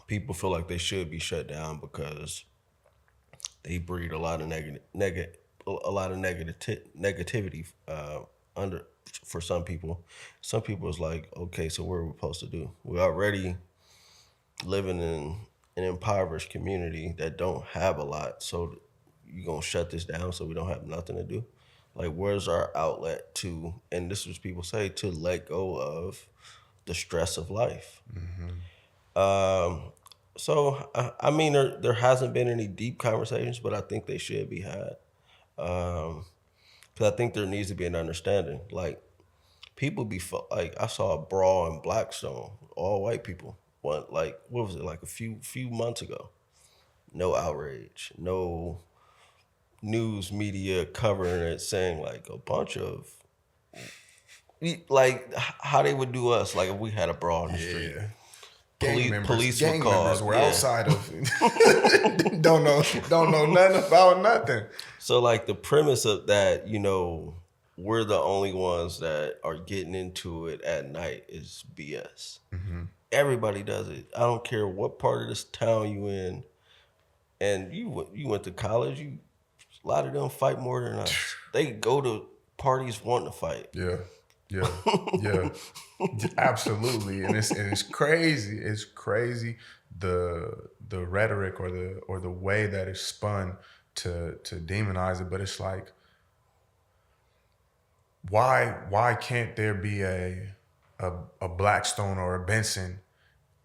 people feel like they should be shut down because they breed a lot of negativity under for some people. Some people is like, okay, so what are we supposed to do? We're already living in an impoverished community that don't have a lot, so you gonna shut this down so we don't have nothing to do? Like, where's our outlet to, and this is what people say, to let go of the stress of life? So I mean, there hasn't been any deep conversations, but I think they should be had. Because I think there needs to be an understanding. Like, people like, I saw a brawl in Blackstone, all white people. What was it, like a few months ago? No outrage, no news media covering it, saying like a bunch of, like, how they would do us, like if we had a brawl in the street. Police gang were called. members were outside of don't know nothing about nothing. So like the premise of that, we're the only ones that are getting into it at night is BS. Everybody does it. I don't care what part of this town you in, and you went to college. A lot of them fight more than us. They go to parties wanting to fight. Yeah, absolutely, and it's crazy. It's crazy the rhetoric or the way that it's spun to demonize it. But it's like, why can't there be a Blackstone or a Benson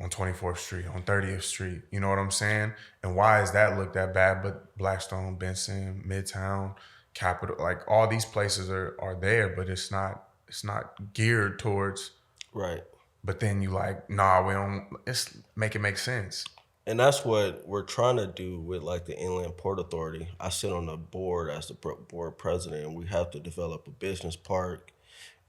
on 24th Street, on 30th Street? You know what I'm saying? And why is that looked at bad? But Blackstone, Benson, Midtown, Capitol, like all these places are there, but it's not geared towards right. But then you like, nah, we don't. Let's make it make sense. And that's what we're trying to do with like the Inland Port Authority. I sit on the board as the board president, and we have to develop a business park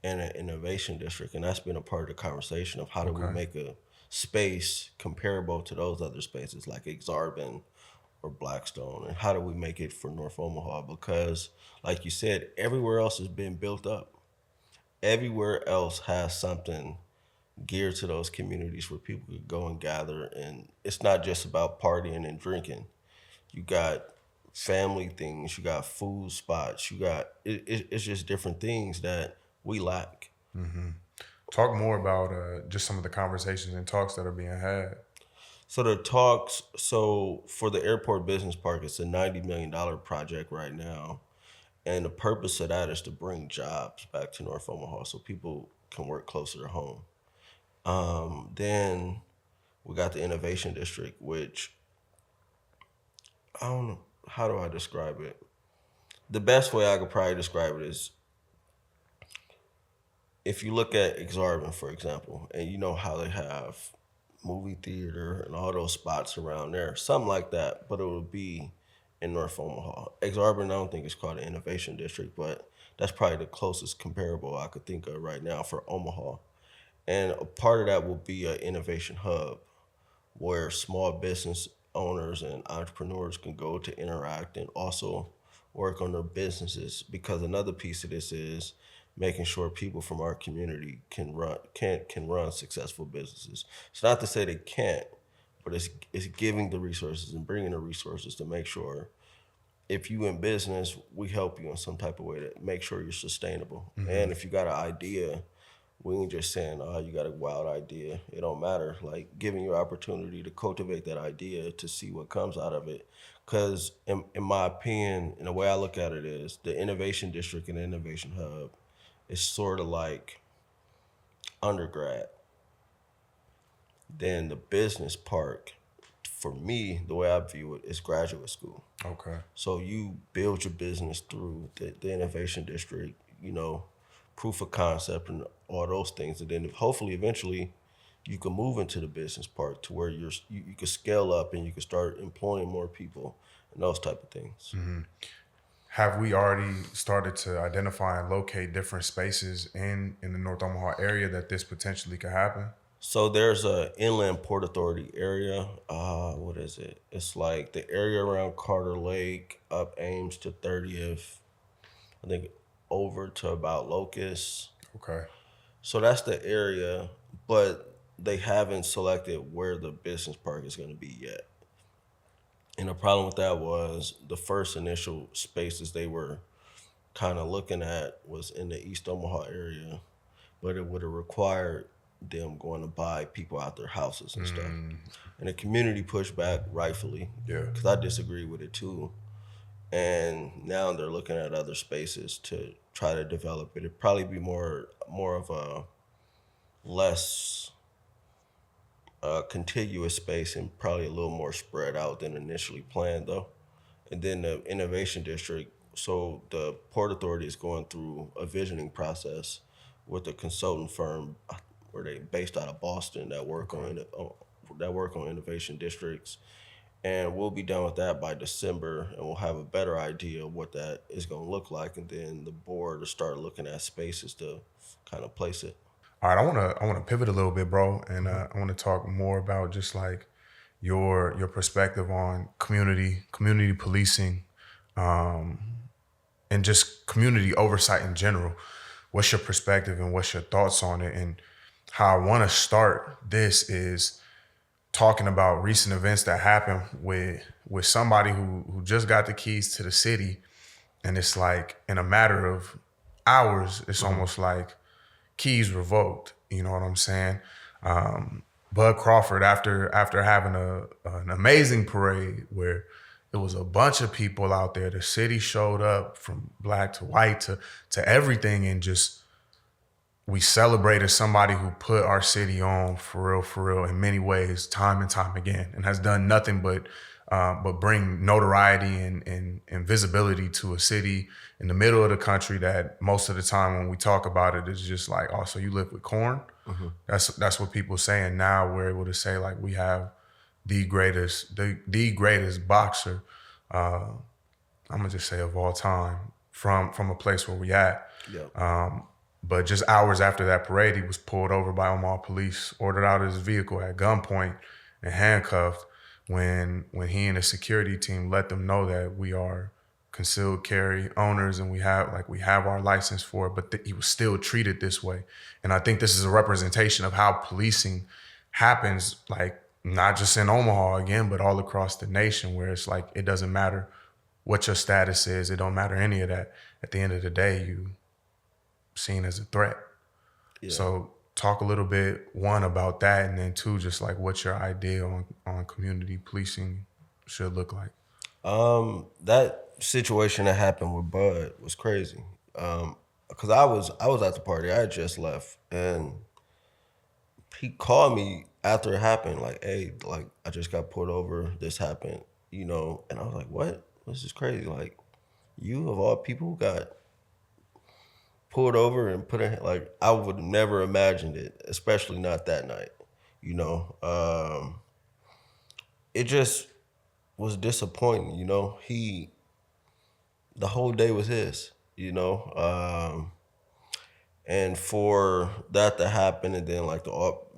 and an innovation district. And that's been a part of the conversation of how do we Okay. make a space comparable to those other spaces like Exarban or Blackstone, and how do we make it for North Omaha? Because like you said, everywhere else has been built up. Everywhere else has something geared to those communities where people could go and gather. And it's not just about partying and drinking. You got family things, you got food spots, you got, it's just different things that we lack. Talk more about just some of the conversations and talks that are being had. So the talks, so for the airport business park, it's a $90 million project right now. And the purpose of that is to bring jobs back to North Omaha so people can work closer to home. Then we got the innovation district, which I don't know, how do I describe it? The best way I could probably describe it is if you look at Exarban, for example, and you know how they have movie theater and all those spots around there, something like that, but it would be in North Omaha. Exarban, I don't think it's called an innovation district, but that's probably the closest comparable I could think of right now for Omaha. And a part of that will be an innovation hub where small business owners and entrepreneurs can go to interact and also work on their businesses. Because another piece of this is making sure people from our community can run successful businesses. It's not to say they can't, but it's giving the resources and bringing the resources to make sure if you in business, we help you in some type of way to make sure you're sustainable. And if you got an idea, we ain't just saying, oh, you got a wild idea. It don't matter. Like giving you opportunity to cultivate that idea to see what comes out of it. Because in my opinion, and the way I look at it is the innovation district and the innovation hub is sort of like undergrad. Then the business park, for me, the way I view it, is graduate school. Okay. So you build your business through the innovation district, proof of concept and all those things. And then hopefully eventually you can move into the business part to where you can scale up and you can start employing more people and those type of things. Have we already started to identify and locate different spaces in the North Omaha area that this potentially could happen? So there's a Inland Port Authority area. What is it? It's like the area around Carter Lake, up Ames to 30th, I think over to about Locust. Okay. So that's the area, but they haven't selected where the business park is going to be yet. And the problem with that was the first initial spaces they were kind of looking at was in the East Omaha area, but it would have required them going to buy people out their houses and stuff. And the community pushed back rightfully, Yeah. because I disagree with it too. And now they're looking at other spaces to try to develop it. It'd probably be more of a less contiguous space and probably a little more spread out than initially planned though. And then the innovation district, so the Port Authority is going through a visioning process with a consultant firm where they based out of Boston that work on innovation districts. And we'll be done with that by December, and we'll have a better idea of what that is going to look like. And then the board will start looking at spaces to kind of place it. All right, I want to pivot a little bit, bro, and I want to talk more about just like your perspective on community policing, and just community oversight in general. What's your perspective and what's your thoughts on it? And how I want to start this is talking about recent events that happened with somebody who just got the keys to the city, and it's like in a matter of hours, it's almost like keys revoked. You know what I'm saying? Bud Crawford, after having an amazing parade where it was a bunch of people out there, the city showed up from black to white to everything, and just we celebrated somebody who put our city on for real in many ways, time and time again, and has done nothing but bring notoriety and visibility to a city in the middle of the country that most of the time when we talk about it, it's just like, oh, so you live with corn? That's what people say. And now we're able to say like we have the greatest boxer, I'm gonna just say of all time, from a place where we at. Yeah. But just hours after that parade, he was pulled over by Omaha police, ordered out of his vehicle at gunpoint, and handcuffed. When he and the security team let them know that we are concealed carry owners and we have our license for it, but he was still treated this way. And I think this is a representation of how policing happens, like not just in Omaha again, but all across the nation, where it's like it doesn't matter what your status is, it don't matter any of that. At the end of the day, you seen as a threat. Yeah. So talk a little bit, one, about that, and then two, just like what your idea on community policing should look like. That situation that happened with Bud was crazy. Cause I was at the party. I had just left, and he called me after it happened, like, "Hey, like I just got pulled over. This happened, you know." And I was like, "What? This is crazy. Like, you of all people got pulled over and put in, like, I would have never imagined it, especially not that night, you know." It just was disappointing, you know. The whole day was his, you know. And for that to happen, and then like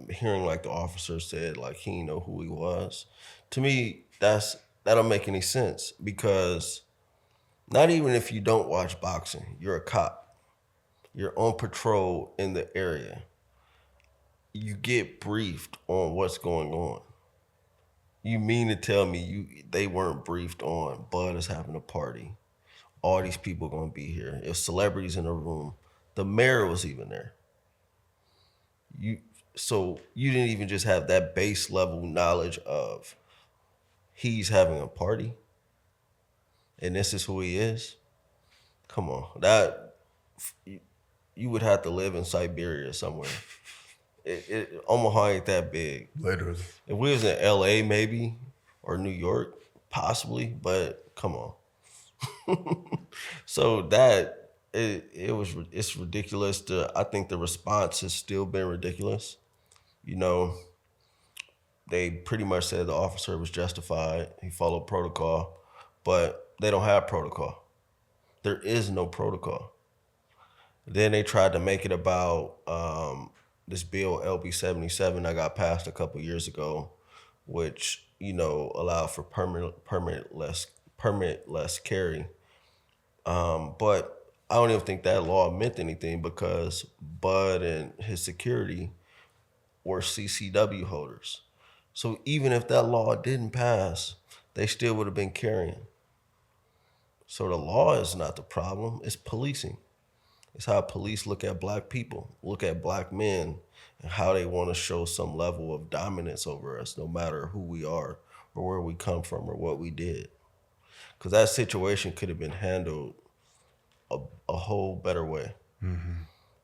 hearing like the officer said like he didn't know who he was, to me that don't make any sense, because not even if you don't watch boxing, you're a cop, you're on patrol in the area, you get briefed on what's going on. You mean to tell me they weren't briefed on Bud is having a party, all these people gonna be here, if celebrities in the room, the mayor was even there. So you didn't even just have that base level knowledge of he's having a party and this is who he is? Come on, you would have to live in Siberia somewhere. Omaha ain't that big. Literally. If we was in LA maybe, or New York, possibly, but come on. So it's ridiculous. I think the response has still been ridiculous. You know, they pretty much said the officer was justified. He followed protocol, but they don't have protocol. There is no protocol. Then they tried to make it about this bill LB 77 that got passed a couple years ago, which, you know, allowed for permitless carry. But I don't even think that law meant anything, because Bud and his security were CCW holders. So even if that law didn't pass, they still would have been carrying. So the law is not the problem, it's policing. It's how police look at black people, look at black men, and how they want to show some level of dominance over us, no matter who we are or where we come from or what we did. Because that situation could have been handled a whole better way. Mm-hmm.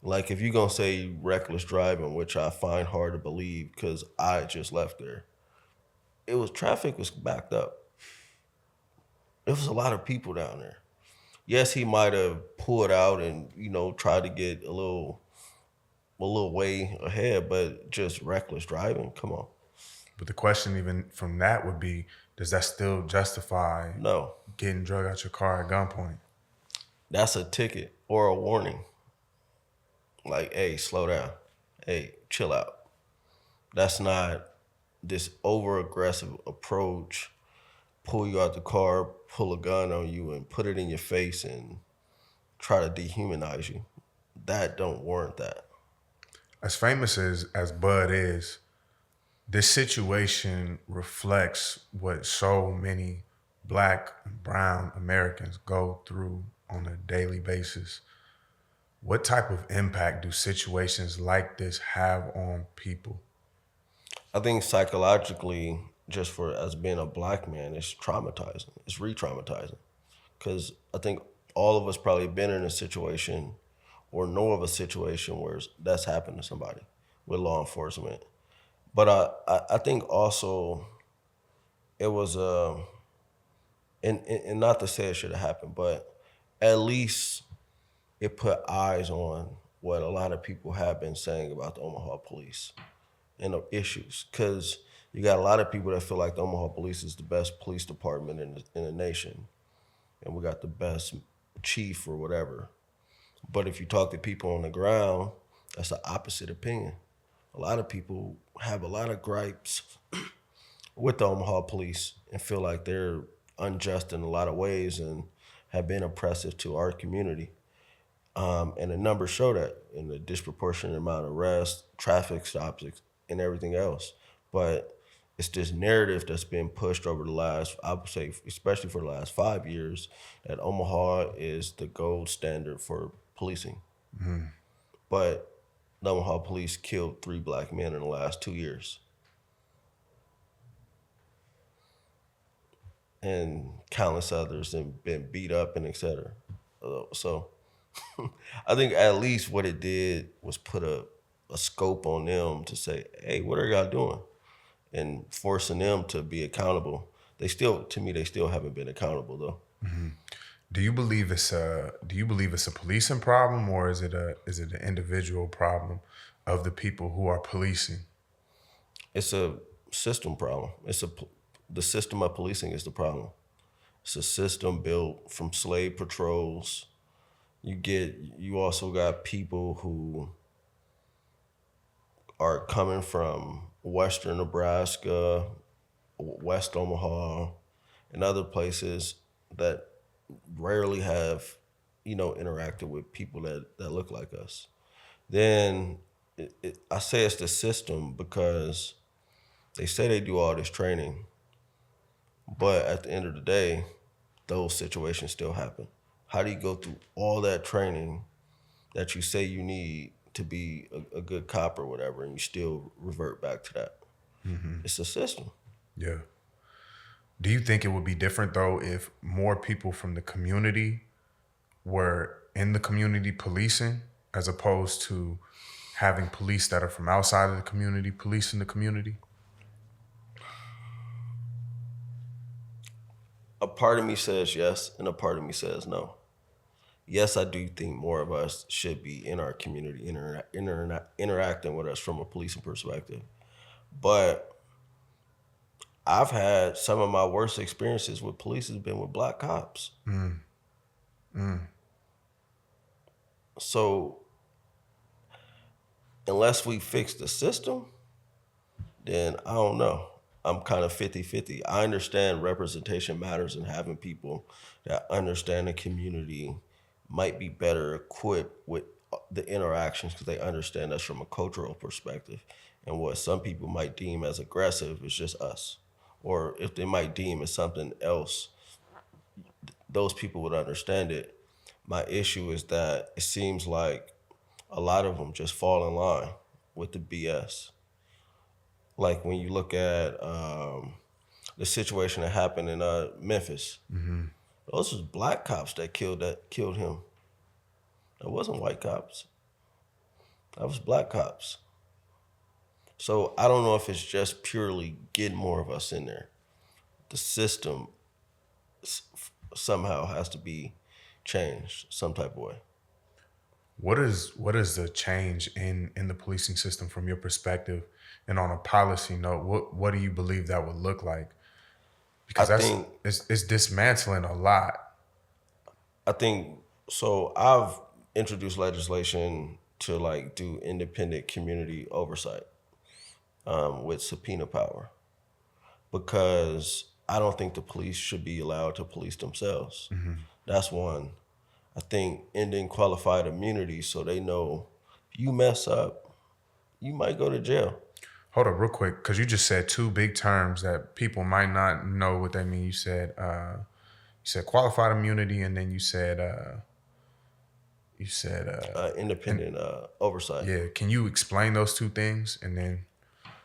Like if you're going to say reckless driving, which I find hard to believe because I just left there, traffic was backed up. There was a lot of people down there. Yes, he might have pulled out and, you know, tried to get a little way ahead, but just reckless driving, come on. But the question even from that would be, does that still justify No. getting drug out your car at gunpoint? That's a ticket or a warning. Like, hey, slow down. Hey, chill out. That's not this over-aggressive approach, pull you out the car, pull a gun on you and put it in your face and try to dehumanize you. That don't warrant that. As famous as Bud is, this situation reflects what so many Black and brown Americans go through on a daily basis. What type of impact do situations like this have on people? I think psychologically, just for as being a Black man, it's traumatizing. It's re-traumatizing. Because I think all of us probably been in a situation or know of a situation where that's happened to somebody with law enforcement. But I think also it was, and not to say it should have happened, but at least it put eyes on what a lot of people have been saying about the Omaha police and the issues. Because You got a lot of people that feel like the Omaha Police is the best police department in the nation, and we got the best chief or whatever. But if you talk to people on the ground, that's the opposite opinion. A lot of people have a lot of gripes with the Omaha Police and feel like they're unjust in a lot of ways and have been oppressive to our community. And the numbers show that in the disproportionate amount of arrests, traffic stops, and everything else. But it's this narrative that's been pushed over the last, I would say, especially for the last 5 years, that Omaha is the gold standard for policing. Mm-hmm. But the Omaha Police killed 3 black men in the last 2 years. And countless others have been beat up and et cetera. So I think at least what it did was put a scope on them to say, hey, what are y'all doing? And forcing them to be accountable. They still haven't been accountable though. Mm-hmm. Do you believe it's a policing problem, or is it an individual problem of the people who are policing? It's a system problem. The system of policing is the problem. It's a system built from slave patrols. You also got people who are coming from Western Nebraska, West Omaha, and other places that rarely have, interacted with people that look like us. Then I say it's the system because they say they do all this training, but at the end of the day, those situations still happen. How do you go through all that training that you say you need to be a good cop or whatever, and you still revert back to that? Mm-hmm. It's a system. Yeah. Do you think it would be different, though, if more people from the community were in the community policing as opposed to having police that are from outside of the community policing the community? A part of me says yes, and a part of me says no. Yes, I do think more of us should be in our community, interacting with us from a policing perspective. But I've had some of my worst experiences with police has been with black cops. Mm. Mm. So unless we fix the system, then I don't know. I'm kind of 50-50. I understand representation matters and having people that understand the community might be better equipped with the interactions because they understand us from a cultural perspective. And what some people might deem as aggressive is just us. Or if they might deem as something else, those people would understand it. My issue is that it seems like a lot of them just fall in line with the BS. Like when you look at the situation that happened in Memphis, mm-hmm. Those was black cops that killed him. That wasn't white cops. That was black cops. So I don't know if it's just purely getting more of us in there. The system somehow has to be changed some type of way. What is the change in the policing system from your perspective? And on a policy note, what do you believe that would look like? Because it's dismantling a lot. I think so. I've introduced legislation to do independent community oversight with subpoena power, because I don't think the police should be allowed to police themselves. Mm-hmm. That's one. I think ending qualified immunity so they know if you mess up, you might go to jail. Hold up real quick, because you just said 2 big terms that people might not know what they mean. You said qualified immunity, and then you said independent oversight. Yeah, can you explain those 2 things? And then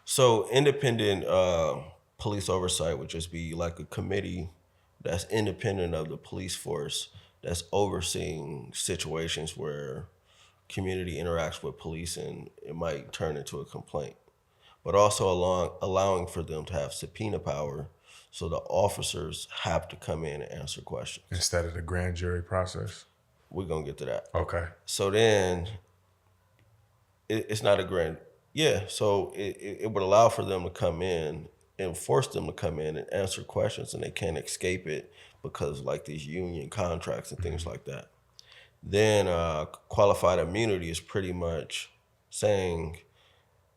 so independent police oversight would just be like a committee that's independent of the police force that's overseeing situations where community interacts with police and it might turn into a complaint. But also allowing for them to have subpoena power so the officers have to come in and answer questions. Instead of the grand jury process? We're going to get to that. Okay. So then it's not a grand, so it would allow for them to come in and force them to come in and answer questions, and they can't escape it because like these union contracts and things like that. Then qualified immunity is pretty much saying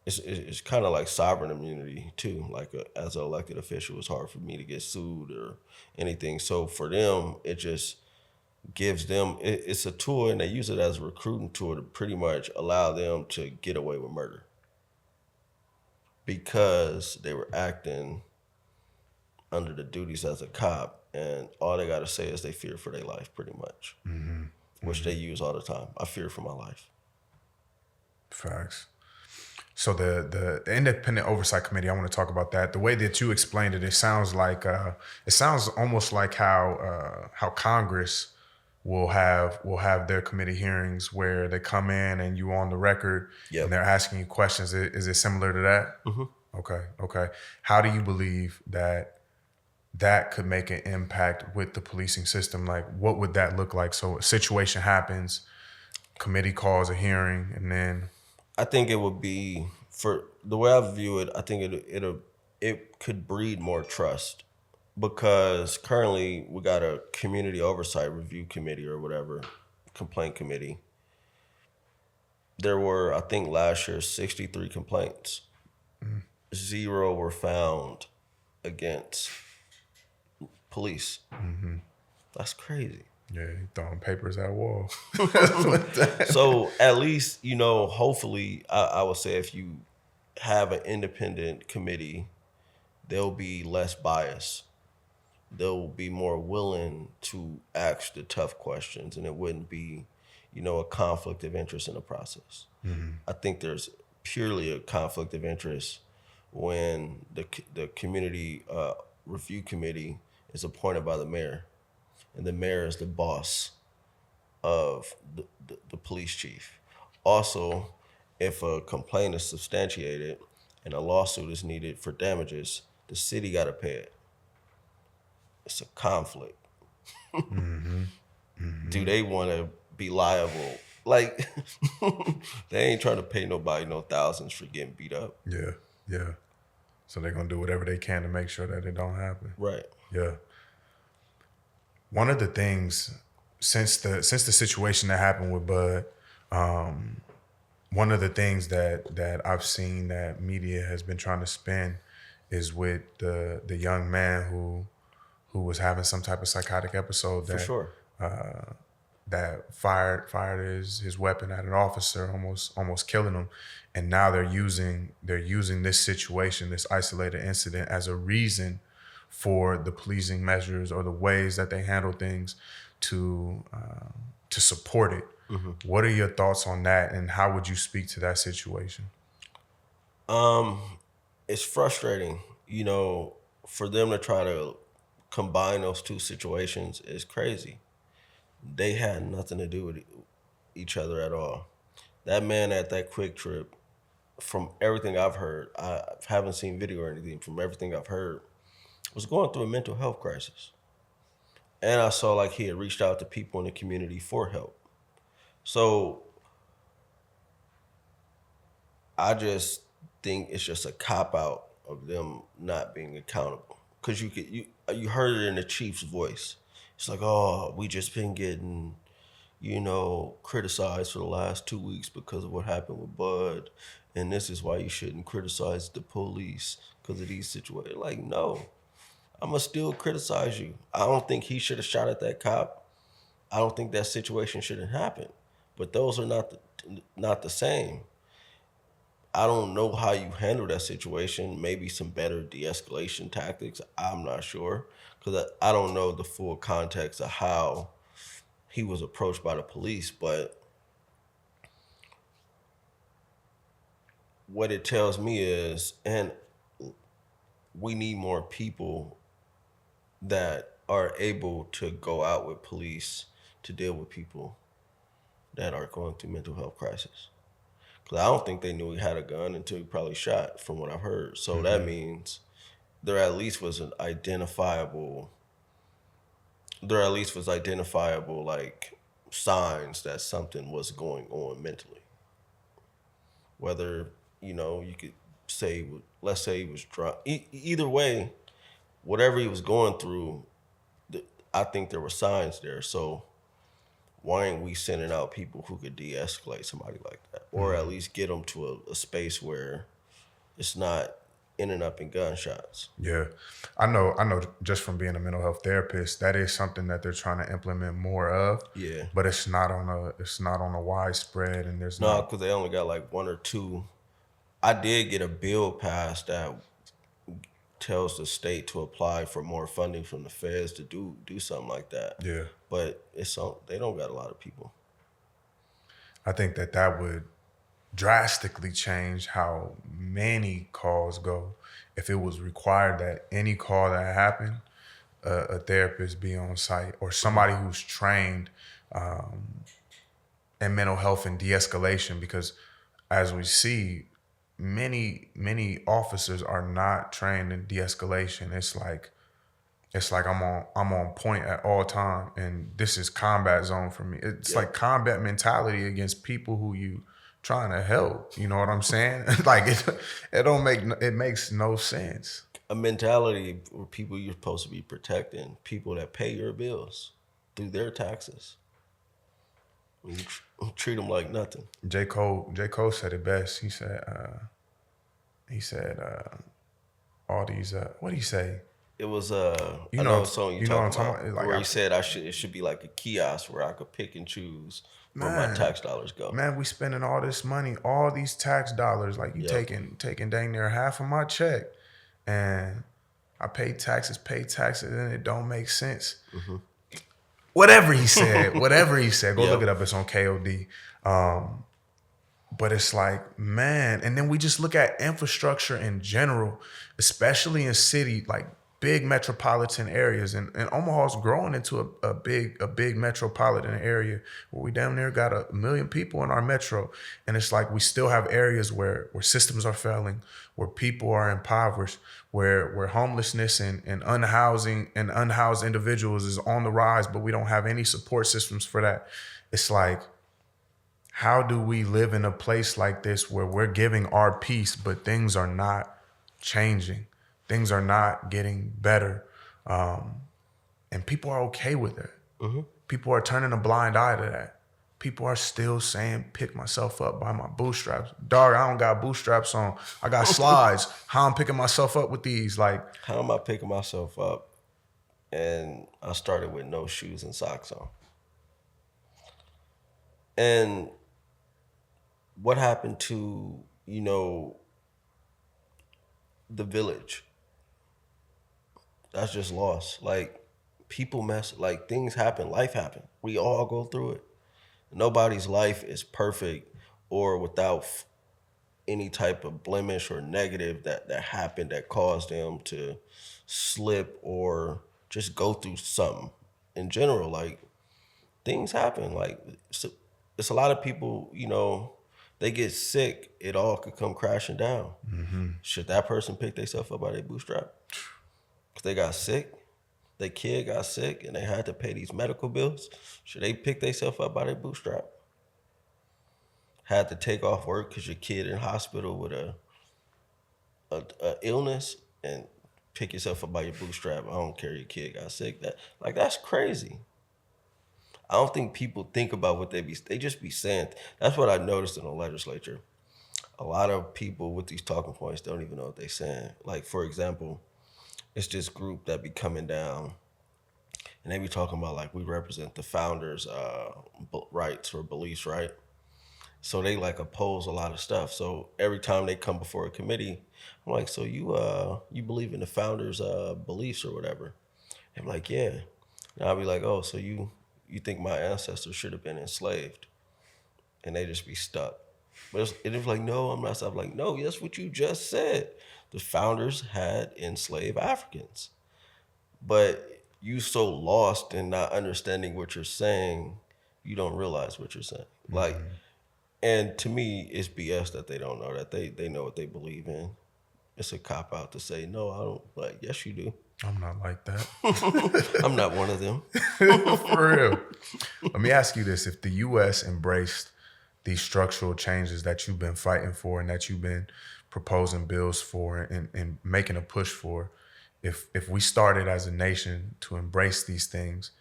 it's kind of like sovereign immunity too. Like as an elected official, it's hard for me to get sued or anything. So for them, it just gives them, it's a tool, and they use it as a recruiting tool to pretty much allow them to get away with murder because they were acting under the duties as a cop, and all they got to say is they fear for their life, pretty much, which they use all the time. I fear for my life. Facts. So the independent oversight committee, I want to talk about that. The way that you explained it, it sounds like it sounds almost like how Congress will have their committee hearings where they come in and you on the record and they're asking you questions. Is it similar to that? Mm-hmm. Okay. How do you believe that could make an impact with the policing system? Like, what would that look like? So a situation happens, committee calls a hearing, and then I think it would be, for the way I view it, I think it could breed more trust, because currently we got a community oversight review committee or whatever, complaint committee. There were, I think last year, 63 complaints. 0 were found against police. That's crazy. yeah, he throwing papers at a wall. So at least, hopefully, I would say if you have an independent committee, they'll be less biased. They'll be more willing to ask the tough questions, and it wouldn't be, a conflict of interest in the process. I think there's purely a conflict of interest when the community review committee is appointed by the mayor, and the mayor is the boss of the police chief. Also, if a complaint is substantiated and a lawsuit is needed for damages, the city got to pay it. It's a conflict. Do they want to be liable? Like, they ain't trying to pay nobody no thousands for getting beat up. Yeah. So they're gonna do whatever they can to make sure that it don't happen. Right. Yeah. One of the things since the situation that happened with Bud, one of the things that I've seen that media has been trying to spin is with the young man who was having some type of psychotic episode that For sure. That fired his weapon at an officer, almost killing him. And now they're using this situation, this isolated incident, as a reason for the policing measures or the ways that they handle things to support it. What are your thoughts on that, and how would you speak to that situation? It's frustrating, for them to try to combine those two situations is crazy. They had nothing to do with each other at all. That man at that Quick Trip, from everything I've heard, I haven't seen video or anything, from everything I've heard, was going through a mental health crisis. And I saw like he had reached out to people in the community for help. So I just think it's just a cop-out of them not being accountable. Because you heard it in the chief's voice. It's like, oh, we just been getting, criticized for the last 2 weeks because of what happened with Bud. And this is why you shouldn't criticize the police because of these situations. Like, no, I'm going to still criticize you. I don't think he should have shot at that cop. I don't think that situation shouldn't happen. But those are not the same. I don't know how you handle that situation. Maybe some better de-escalation tactics. I'm not sure, because I don't know the full context of how he was approached by the police. But what it tells me is, and we need more people that are able to go out with police to deal with people that are going through mental health crisis. Because I don't think they knew he had a gun until he probably shot, from what I've heard. So that means there at least was identifiable like signs that something was going on mentally. Whether, you could let's say he was drunk. Either way, whatever he was going through, I think there were signs there. So why ain't we sending out people who could de-escalate somebody like that, or at least get them to a space where it's not ending up in gunshots? Yeah, I know. Just from being a mental health therapist, that is something that they're trying to implement more of. Yeah, but it's not on a widespread, and there's no, not. because they only got like one or two. I did get a bill passed that tells the state to apply for more funding from the feds to do something like that. Yeah, But they don't got a lot of people. I think that would drastically change how many calls go if it was required that any call that happened, a therapist be on site or somebody who's trained in mental health and de-escalation, because as we see, many officers are not trained in de-escalation. It's like I'm on point at all time, and this is combat zone for me. It's like combat mentality against people who you trying to help. You know what I'm saying? Like it makes no sense. A mentality where people you're supposed to be protecting, people that pay your bills through their taxes. You treat them like nothing. J. Cole said it best. He said all these what did he say? It was you I know a song you know what I'm talking about? Like, where he said it should be like a kiosk where I could pick and choose where my tax dollars go. Man, we spending all this money, all these tax dollars. Like you taking dang near half of my check, and I pay taxes, and it don't make sense. Mm-hmm. Whatever he said, go look it up. It's on KOD. But it's like, man, and then we just look at infrastructure in general, especially in city, like big metropolitan areas. And Omaha's growing into a big metropolitan area where we damn near got 1 million people in our metro. And it's like we still have areas where systems are failing, where people are impoverished, where homelessness and unhoused individuals is on the rise, but we don't have any support systems for that. It's like, how do we live in a place like this where we're giving our peace, but things are not changing? Things are not getting better. And people are okay with it. Mm-hmm. People are turning a blind eye to that. People are still saying, pick myself up by my bootstraps. Dog, I don't got bootstraps on. I got slides. How I'm picking myself up with these? Like, how am I picking myself up? And I started with no shoes and socks on. And what happened to, the village? That's just lost. Like, people like things happen, life happen. We all go through it. Nobody's life is perfect or without any type of blemish or negative that happened that caused them to slip or just go through something. In general, like, things happen. Like, it's a lot of people, they get sick, it all could come crashing down. Mm-hmm. Should that person pick themselves up by their bootstrap? Because they got sick, their kid got sick, and they had to pay these medical bills. Should they pick themselves up by their bootstrap? Had to take off work because your kid in hospital with a illness and pick yourself up by your bootstrap. I don't care, your kid got sick. That's crazy. I don't think people think about what they just be saying. That's what I noticed in the legislature. A lot of people with these talking points don't even know what they're saying. Like, for example, it's this group that be coming down and they be talking about, like, we represent the founders' rights or beliefs, right? So they, like, oppose a lot of stuff. So every time they come before a committee, I'm like, so you believe in the founders' beliefs or whatever? I'm like, yeah. And I'll be like, oh, so you think my ancestors should have been enslaved? And they just be stuck. But it was like, no, I'm not. So I'm like, no, that's what you just said. The founders had enslaved Africans. But you so lost in not understanding what you're saying, you don't realize what you're saying. Mm-hmm. Like, and to me, it's BS that they don't know that they know what they believe in. It's a cop-out to say, no, I don't. Like, yes, you do. I'm not like that. I'm not one of them. For real. Let me ask you this. If the U.S. embraced these structural changes that you've been fighting for and that you've been proposing bills for and making a push for. If we started as a nation to embrace these things,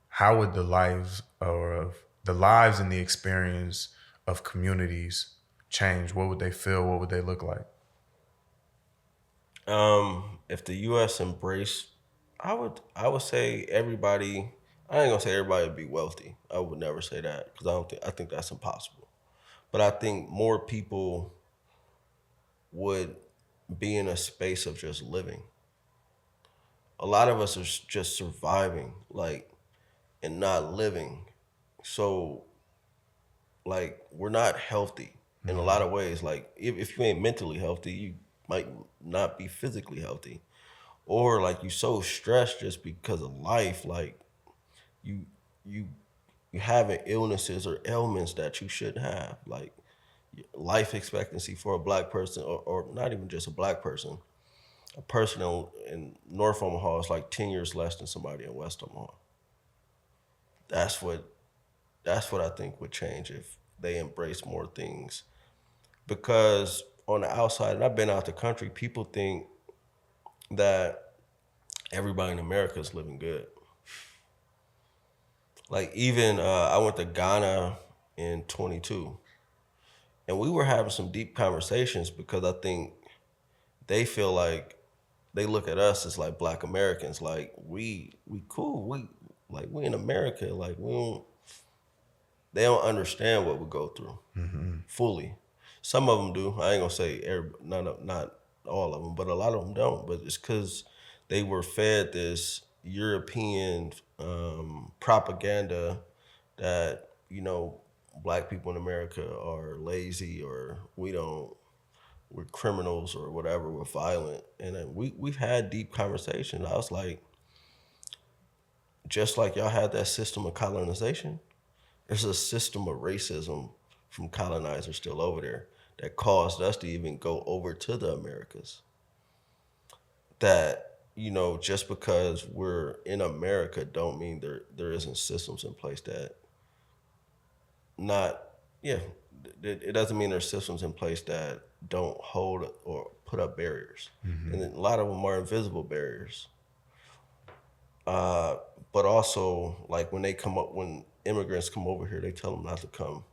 how would the lives and the experience of communities change? What would they feel? What would they look like? If the U.S. embraced, I would say everybody. I ain't gonna say everybody would be wealthy. I would never say that because I think that's impossible. But I think more people would be in a space of just living. A lot of us are just surviving, like, and not living. So, like, we're not healthy in a lot of ways. Like, if you ain't mentally healthy, you might not be physically healthy. Or like you so stressed just because of life, like you you having illnesses or ailments that you shouldn't have. Like life expectancy for a black person, or not even just a black person, a person in North Omaha is like 10 years less than somebody in West Omaha. That's what I think would change if they embrace more things. Because on the outside, and I've been out the country, people think that everybody in America is living good. Like even I went to Ghana in 22, and we were having some deep conversations because I think they feel like they look at us as like Black Americans, like we cool, we in America, like they don't understand what we go through fully. Some of them do. I ain't gonna say not all of them, but a lot of them don't. But it's because they were fed this European propaganda that, you know, Black people in America are lazy, or we're criminals or whatever, we're violent. And then we've had deep conversations. I was like, just like y'all had that system of colonization, there's a system of racism from colonizers still over there that caused us to even go over to the Americas. That, you know, just because we're in America don't mean there isn't systems in place that it doesn't mean there's systems in place that don't hold or put up barriers. And then a lot of them are invisible barriers. But also, like when immigrants come over here, they tell them not to come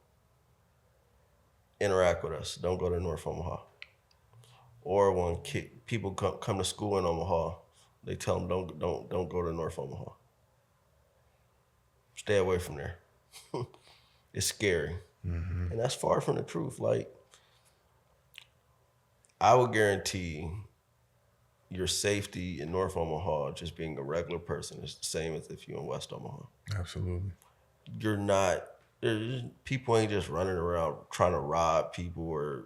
interact with us. Don't go to North Omaha. Or when people come to school in Omaha, they tell them don't go to North Omaha. Stay away from there. It's scary. And that's far from the truth. Like, I would guarantee your safety in North Omaha, just being a regular person, is the same as if you're in West Omaha. Absolutely. You're not, people ain't just running around trying to rob people or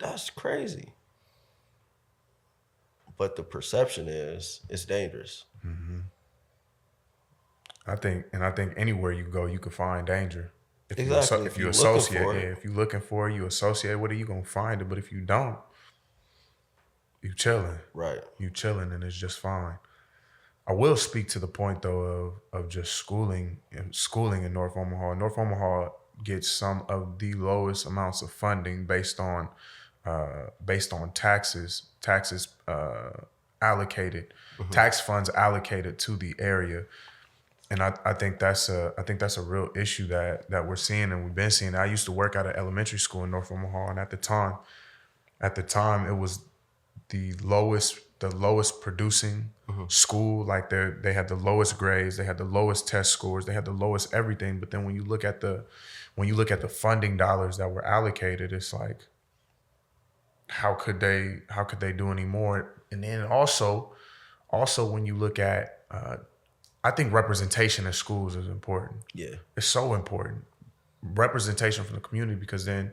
that's crazy. But the perception is it's dangerous. I think anywhere you go, you can find danger. If Exactly. you associate, if you're looking for it, you associate with it, you're going to find it. But if you don't, you chilling. Right. You chilling, and it's just fine. I will speak to the point though of just schooling in North Omaha. North Omaha gets some of the lowest amounts of funding based on taxes allocated, tax funds allocated to the area. And I think that's a real issue that we're seeing, and we've been seeing. I used to work at an elementary school in North Omaha, and at the time it was the lowest producing school. Like they had the lowest grades, they had the lowest test scores, they had the lowest everything. But then when you look at the funding dollars that were allocated, it's like, how could they do any more? And then also when you look at I think representation in schools is important. Yeah. It's so important. Representation from the community, because then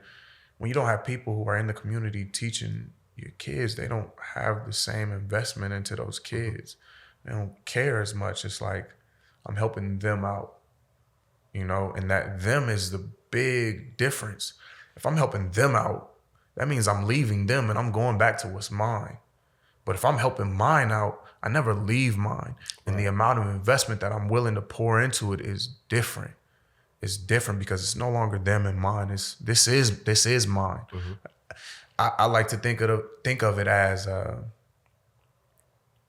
when you don't have people who are in the community teaching your kids, they don't have the same investment into those kids. They don't care as much. It's like, I'm helping them out, you know, and that them is the big difference. If I'm helping them out, that means I'm leaving them and I'm going back to what's mine. But if I'm helping mine out, I never leave mine. And the amount of investment that I'm willing to pour into it is different. It's different because it's no longer them and mine. This is mine. I like to think of it as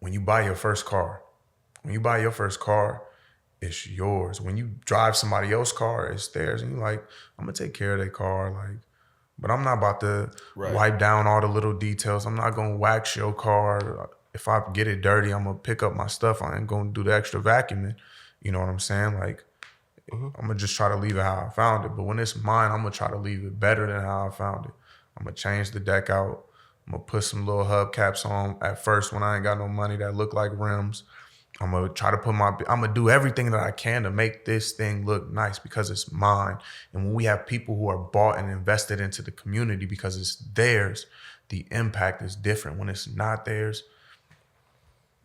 when you buy your first car. When you buy your first car, it's yours. When you drive somebody else's car, it's theirs. And you're like, I'm gonna take care of their car, like, but I'm not about to wipe down all the little details. I'm not gonna wax your car. If I get it dirty, I'm gonna pick up my stuff. I ain't gonna do the extra vacuuming. You know what I'm saying? Like, I'm gonna just try to leave it how I found it. But when it's mine, I'm gonna try to leave it better than how I found it. I'm gonna change the deck out. I'm gonna put some little hubcaps on at first when I ain't got no money that look like rims. I'm gonna try to I'm gonna do everything that I can to make this thing look nice because it's mine. And when we have people who are bought and invested into the community because it's theirs, the impact is different. When it's not theirs,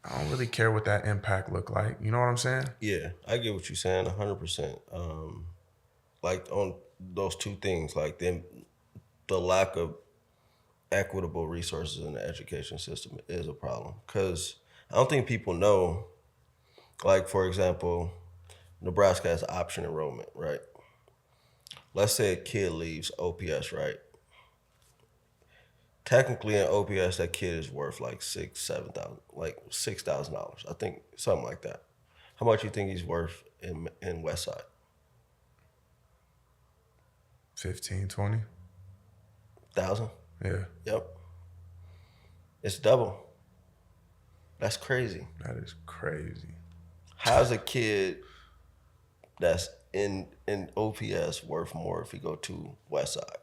I don't really care what that impact look like. You know what I'm saying? Yeah, I get what you're saying 100%. Like on those two things, like the lack of equitable resources in the education system is a problem. Because I don't think people know, like, for example, Nebraska has option enrollment, right? Let's say a kid leaves OPS, right? Technically in OPS, that kid is worth like $6,000, I think, something like that. How much you think he's worth in Westside? 15, 20. 1,000? Yeah. Yep. It's double. That's crazy. That is crazy. How's a kid that's in OPS worth more if he go to Westside?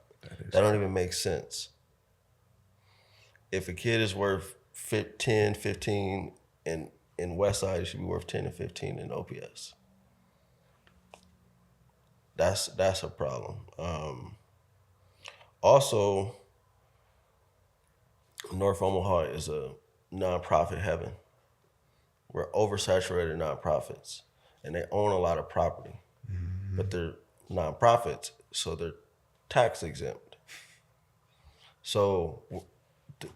That don't even make sense. If a kid is worth 10, 15 in Westside, it should be worth 10 and 15 in OPS. That's a problem. Also, North Omaha is a nonprofit heaven. We're oversaturated nonprofits, and they own a lot of property, but they're nonprofits, so they're tax exempt. So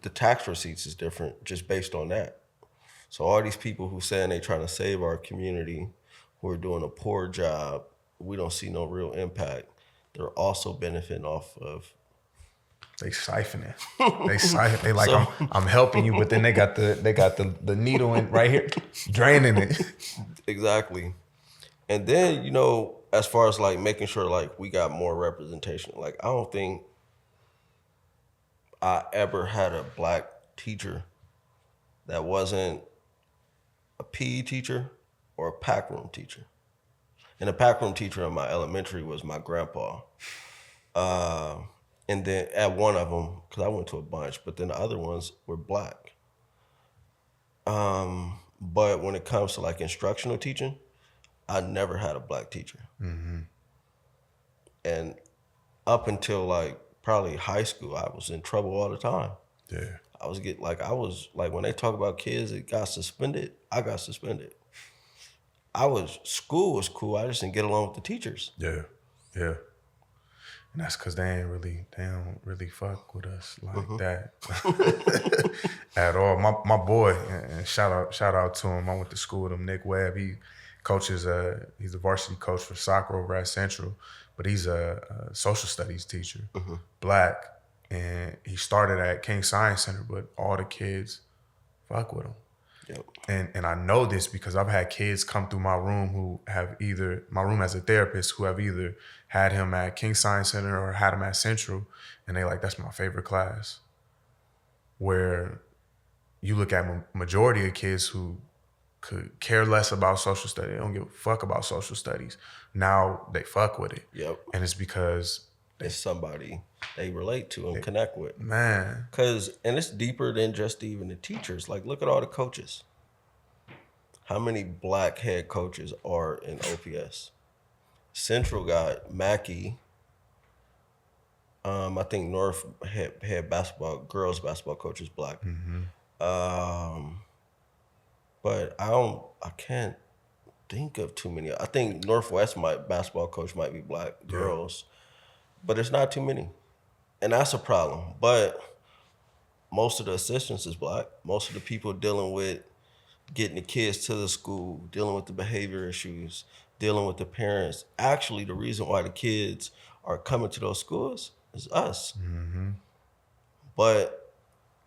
the tax receipts is different just based on that. So all these people who saying they trying to save our community, who are doing a poor job, we don't see no real impact. They're also benefiting off of. They siphon it. They like, so, I'm helping you, but then they got the needle in right here, draining it. Exactly. And then, you know, as far as like making sure like we got more representation, like I don't think I ever had a black teacher that wasn't a PE teacher or a pack room teacher. And the pack room teacher in my elementary was my grandpa. And then at one of them, because I went to a bunch, but then the other ones were black. But when it comes to like instructional teaching, I never had a black teacher. Mm-hmm. And up until like probably high school, I was in trouble all the time. Yeah. When they talk about kids that got suspended, I got suspended. School was cool. I just didn't get along with the teachers. Yeah. Yeah. And that's because they don't really fuck with us like that at all. My boy, and shout out to him. I went to school with him, Nick Webb. He coaches, he's a varsity coach for soccer over at Central, but he's a social studies teacher, black. And he started at King Science Center, but all the kids fuck with him. Yep. And I know this because I've had kids come through my room my room as a therapist, who have either had him at King Science Center or had him at Central, and they like, that's my favorite class. Where you look at majority of kids who could care less about social studies, they don't give a fuck about social studies. Now they fuck with it. Yep. And it's because it's somebody they relate to and connect with. Man. And it's deeper than just even the teachers. Like, look at all the coaches. How many black head coaches are in OPS? Central got Mackey. I think North head girls basketball coach is black. Mm-hmm. But I can't think of too many. I think Northwest basketball coach might be black girls, but it's not too many. And that's a problem. But most of the assistants is black. Most of the people dealing with getting the kids to the school, dealing with the behavior issues, dealing with the parents. Actually, the reason why the kids are coming to those schools is us. Mm-hmm. but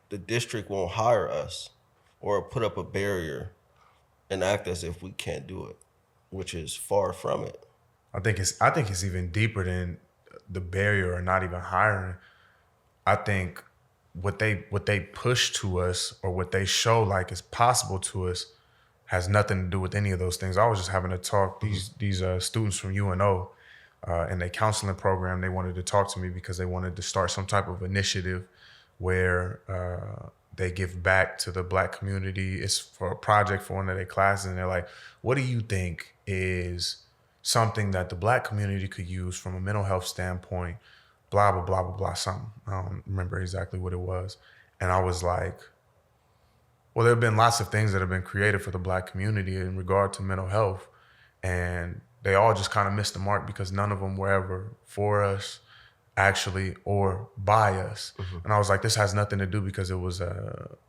the district won't hire us or put up a barrier and act as if we can't do it, which is far from it. I think it's even deeper than the barrier or not even hiring. I think what they push to us or what they show like is possible to us has nothing to do with any of those things. I was just having a talk. These students from UNO in their counseling program, they wanted to talk to me because they wanted to start some type of initiative where they give back to the Black community. It's for a project for one of their classes, and they're like, "What do you think is something that the Black community could use from a mental health standpoint?" Blah blah blah blah blah. Something I don't remember exactly what it was, and I was like, well, there have been lots of things that have been created for the Black community in regard to mental health, and they all just kind of missed the mark because none of them were ever for us, actually, or by us. And I was like, this has nothing to do because it was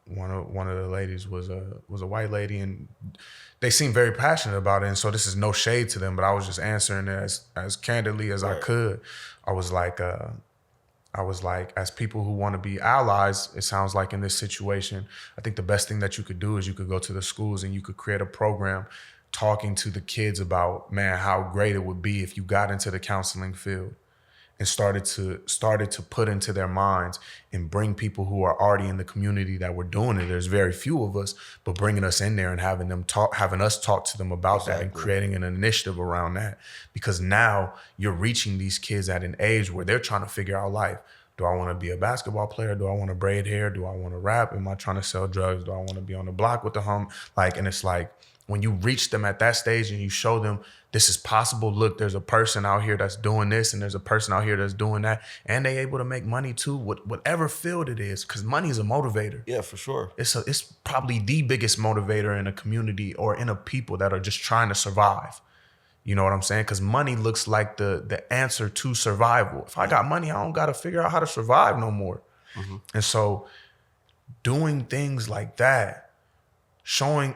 one of the ladies was a white lady, and they seemed very passionate about it. And so this is no shade to them, but I was just answering it as candidly as I could. I was like, as people who want to be allies, it sounds like in this situation, I think the best thing that you could do is you could go to the schools and you could create a program talking to the kids about, man, how great it would be if you got into the counseling field and started to put into their minds and bring people who are already in the community that were doing it. There's very few of us, but bringing us in there and having us talk to them about that and creating an initiative around that. Because now you're reaching these kids at an age where they're trying to figure out life. Do I want to be a basketball player? Do I want to braid hair? Do I want to rap? Am I trying to sell drugs? Do I want to be on the block with the and it's like, when you reach them at that stage and you show them this is possible, look, there's a person out here that's doing this and there's a person out here that's doing that, and they able to make money too, whatever field it is, because money is a motivator. Yeah, for sure. It's probably the biggest motivator in a community or in a people that are just trying to survive. You know what I'm saying? Because money looks like the answer to survival. If I got money, I don't got to figure out how to survive no more. And so doing things like that, showing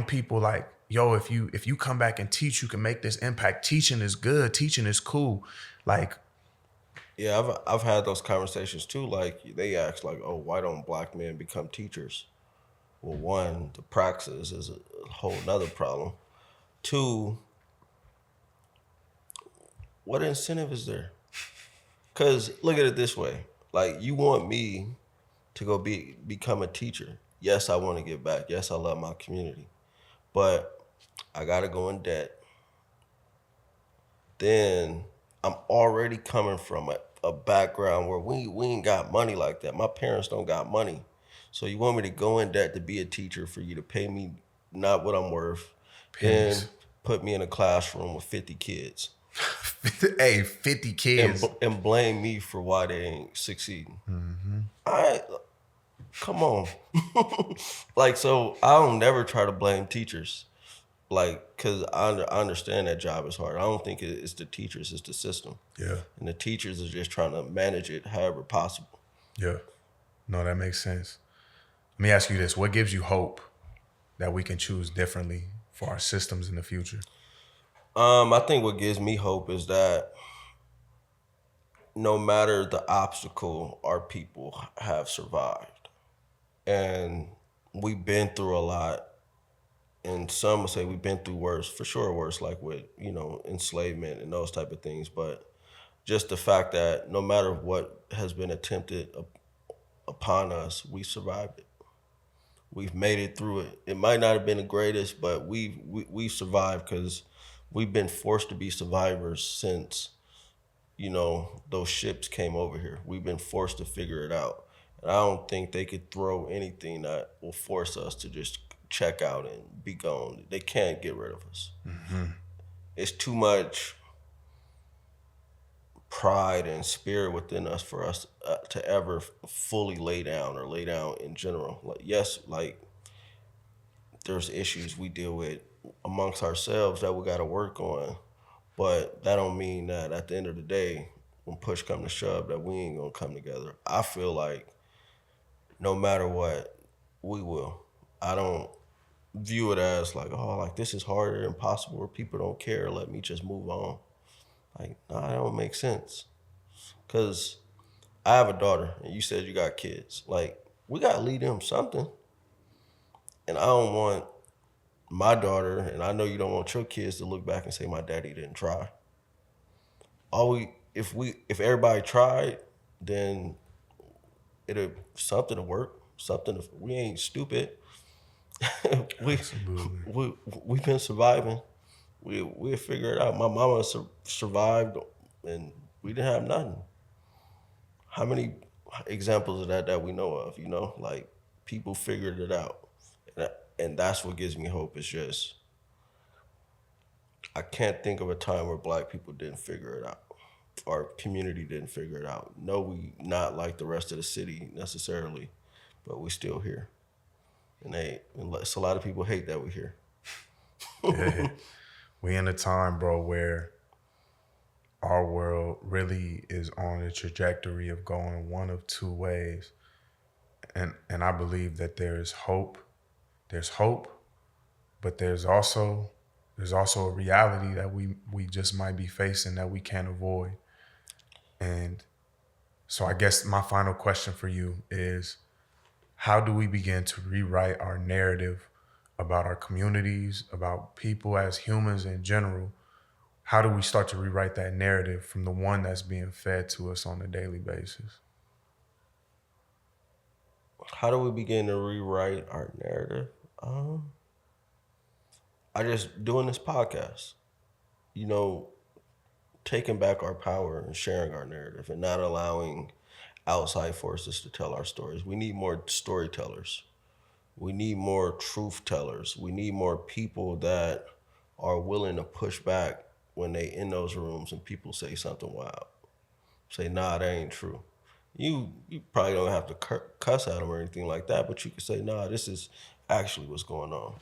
people like, yo, if you come back and teach, you can make this impact. Teaching is good. Teaching is cool. Like, yeah, I've had those conversations too. Like they ask, like, oh, why don't Black men become teachers? Well, one, the praxis is a whole nother problem. Two, what incentive is there? Because look at it this way: like, you want me to go become a teacher. Yes, I want to give back. Yes, I love my community. But I got to go in debt. Then I'm already coming from a background where we ain't got money like that. My parents don't got money. So you want me to go in debt to be a teacher for you to pay me not what I'm worth, Pennies. and put me in a classroom with 50 kids. hey, 50 kids. And blame me for why they ain't succeeding. Come on. Like, so I don't never try to blame teachers. Like, because I understand that job is hard. I don't think it's the teachers, it's the system. Yeah. And the teachers are just trying to manage it however possible. Yeah. No, that makes sense. Let me ask you this. What gives you hope that we can choose differently for our systems in the future? I think what gives me hope is that no matter the obstacle, our people have survived. And we've been through a lot. And some would say we've been through worse, for sure worse, like with, enslavement and those type of things. But just the fact that no matter what has been attempted upon us, we survived it. We've made it through it. It might not have been the greatest, but we've survived because we've been forced to be survivors since, those ships came over here. We've been forced to figure it out. And I don't think they could throw anything that will force us to just check out and be gone. They can't get rid of us. It's too much pride and spirit within us for us to ever fully lay down in general. Like, yes, like there's issues we deal with amongst ourselves that we got to work on, but that don't mean that at the end of the day, when push come to shove, that we ain't gonna come together. I feel like no matter what, we will. I don't view it as like, oh, like this is harder, impossible, or people don't care, let me just move on. Like, nah, that don't make sense. Because I have a daughter, and you said you got kids. Like, we got to lead them something. And I don't want my daughter, and I know you don't want your kids to look back and say, my daddy didn't try. If everybody tried, then something to work. We ain't stupid. We've been surviving. We'll figure it out. My mama survived, and we didn't have nothing. How many examples of that we know of? Like, people figured it out, and that's what gives me hope. It's just, I can't think of a time where Black people didn't figure it out. Our community didn't figure it out. No, we not like the rest of the city necessarily, but we still here. And so a lot of people hate that we're here. Yeah. We in a time, bro, where our world really is on a trajectory of going one of two ways. And I believe that there's hope. There's hope, but there's also a reality that we just might be facing that we can't avoid. And so I guess my final question for you is, how do we begin to rewrite our narrative about our communities, about people as humans in general? How do we start to rewrite that narrative from the one that's being fed to us on a daily basis? How do we begin to rewrite our narrative? I just doing this podcast, taking back our power and sharing our narrative and not allowing outside forces to tell our stories. We need more storytellers. We need more truth tellers. We need more people that are willing to push back when they in those rooms and people say something wild. Say, nah, that ain't true. You probably don't have to cuss at them or anything like that, but you can say, nah, this is actually what's going on.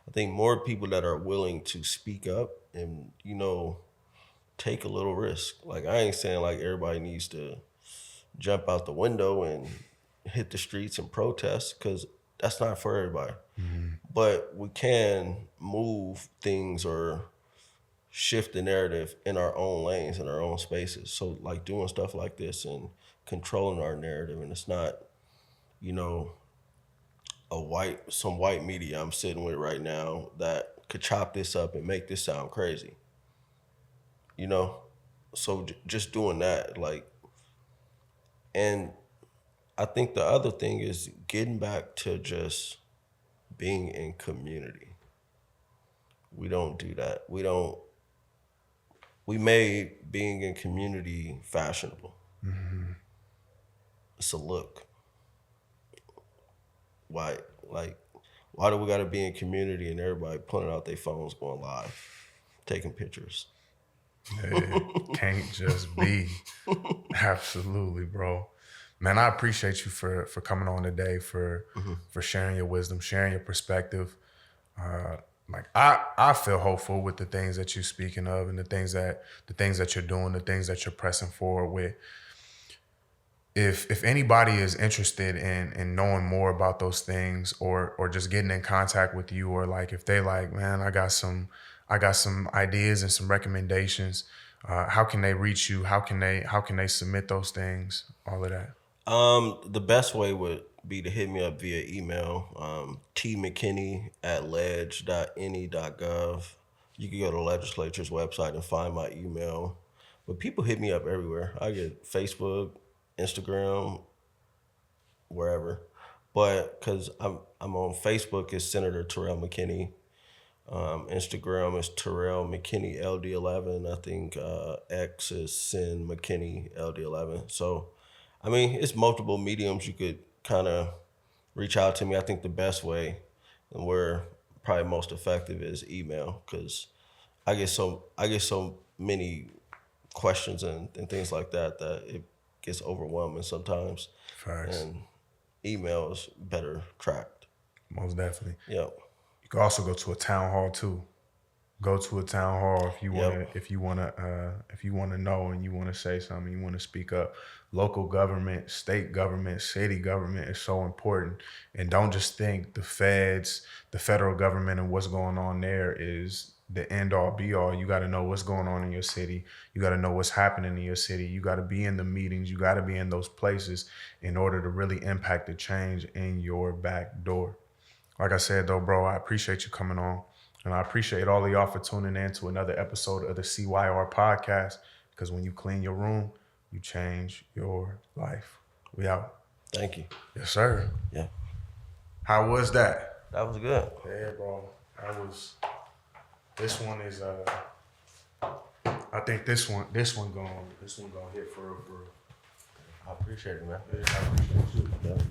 I think more people that are willing to speak up and, take a little risk. Like, I ain't saying like everybody needs to jump out the window and hit the streets and protest, because that's not for everybody. Mm-hmm. But we can move things or shift the narrative in our own lanes, in our own spaces. So like doing stuff like this and controlling our narrative, and it's not, some white media I'm sitting with right now that could chop this up and make this sound crazy. So just doing that, and I think the other thing is getting back to just being in community. We don't do that. We made being in community fashionable. Mm-hmm. It's a look. Why do we gotta be in community and everybody pulling out their phones, going live, taking pictures? It can't just be. Absolutely, bro. Man, I appreciate you for coming on today, for sharing your wisdom, sharing your perspective. I feel hopeful with the things that you're speaking of and the things that you're doing, the things that you're pressing forward with. If anybody is interested in knowing more about those things, or just getting in contact with you, or like if they like, man, I got some ideas and some recommendations, how can they reach you? How can they submit those things? All of that. The best way would be to hit me up via email, tmckinney@leg.ne.gov. You can go to the legislature's website and find my email. But people hit me up everywhere. I get Facebook, Instagram, wherever. But because I'm on Facebook, it's Senator Terrell McKinney. Instagram is Terrell McKinney LD11. I think X is Sen McKinney LD11. So, it's multiple mediums you could kind of reach out to me. I think the best way and where probably most effective is email, because I get so many questions and things like that it gets overwhelming sometimes. Facts. And email is better tracked. Most definitely. Yep. You can also go to a town hall too. Go to a town hall if you want to. Yep. If you want to know and you want to say something, you want to speak up. Local government, state government, city government is so important. And don't just think the feds, the federal government, and what's going on there is the end all be all. You got to know what's going on in your city. You got to know what's happening in your city. You got to be in the meetings. You got to be in those places in order to really impact the change in your back door. Like I said, though, bro, I appreciate you coming on. And I appreciate all of y'all for tuning in to another episode of the CYR podcast. Because when you clean your room, you change your life. We out. Thank you. Yes, sir. Yeah. How was that? That was good. Yeah, bro. This one is I think this one gonna hit for real. I appreciate it, man. Yeah, I appreciate you. Yeah.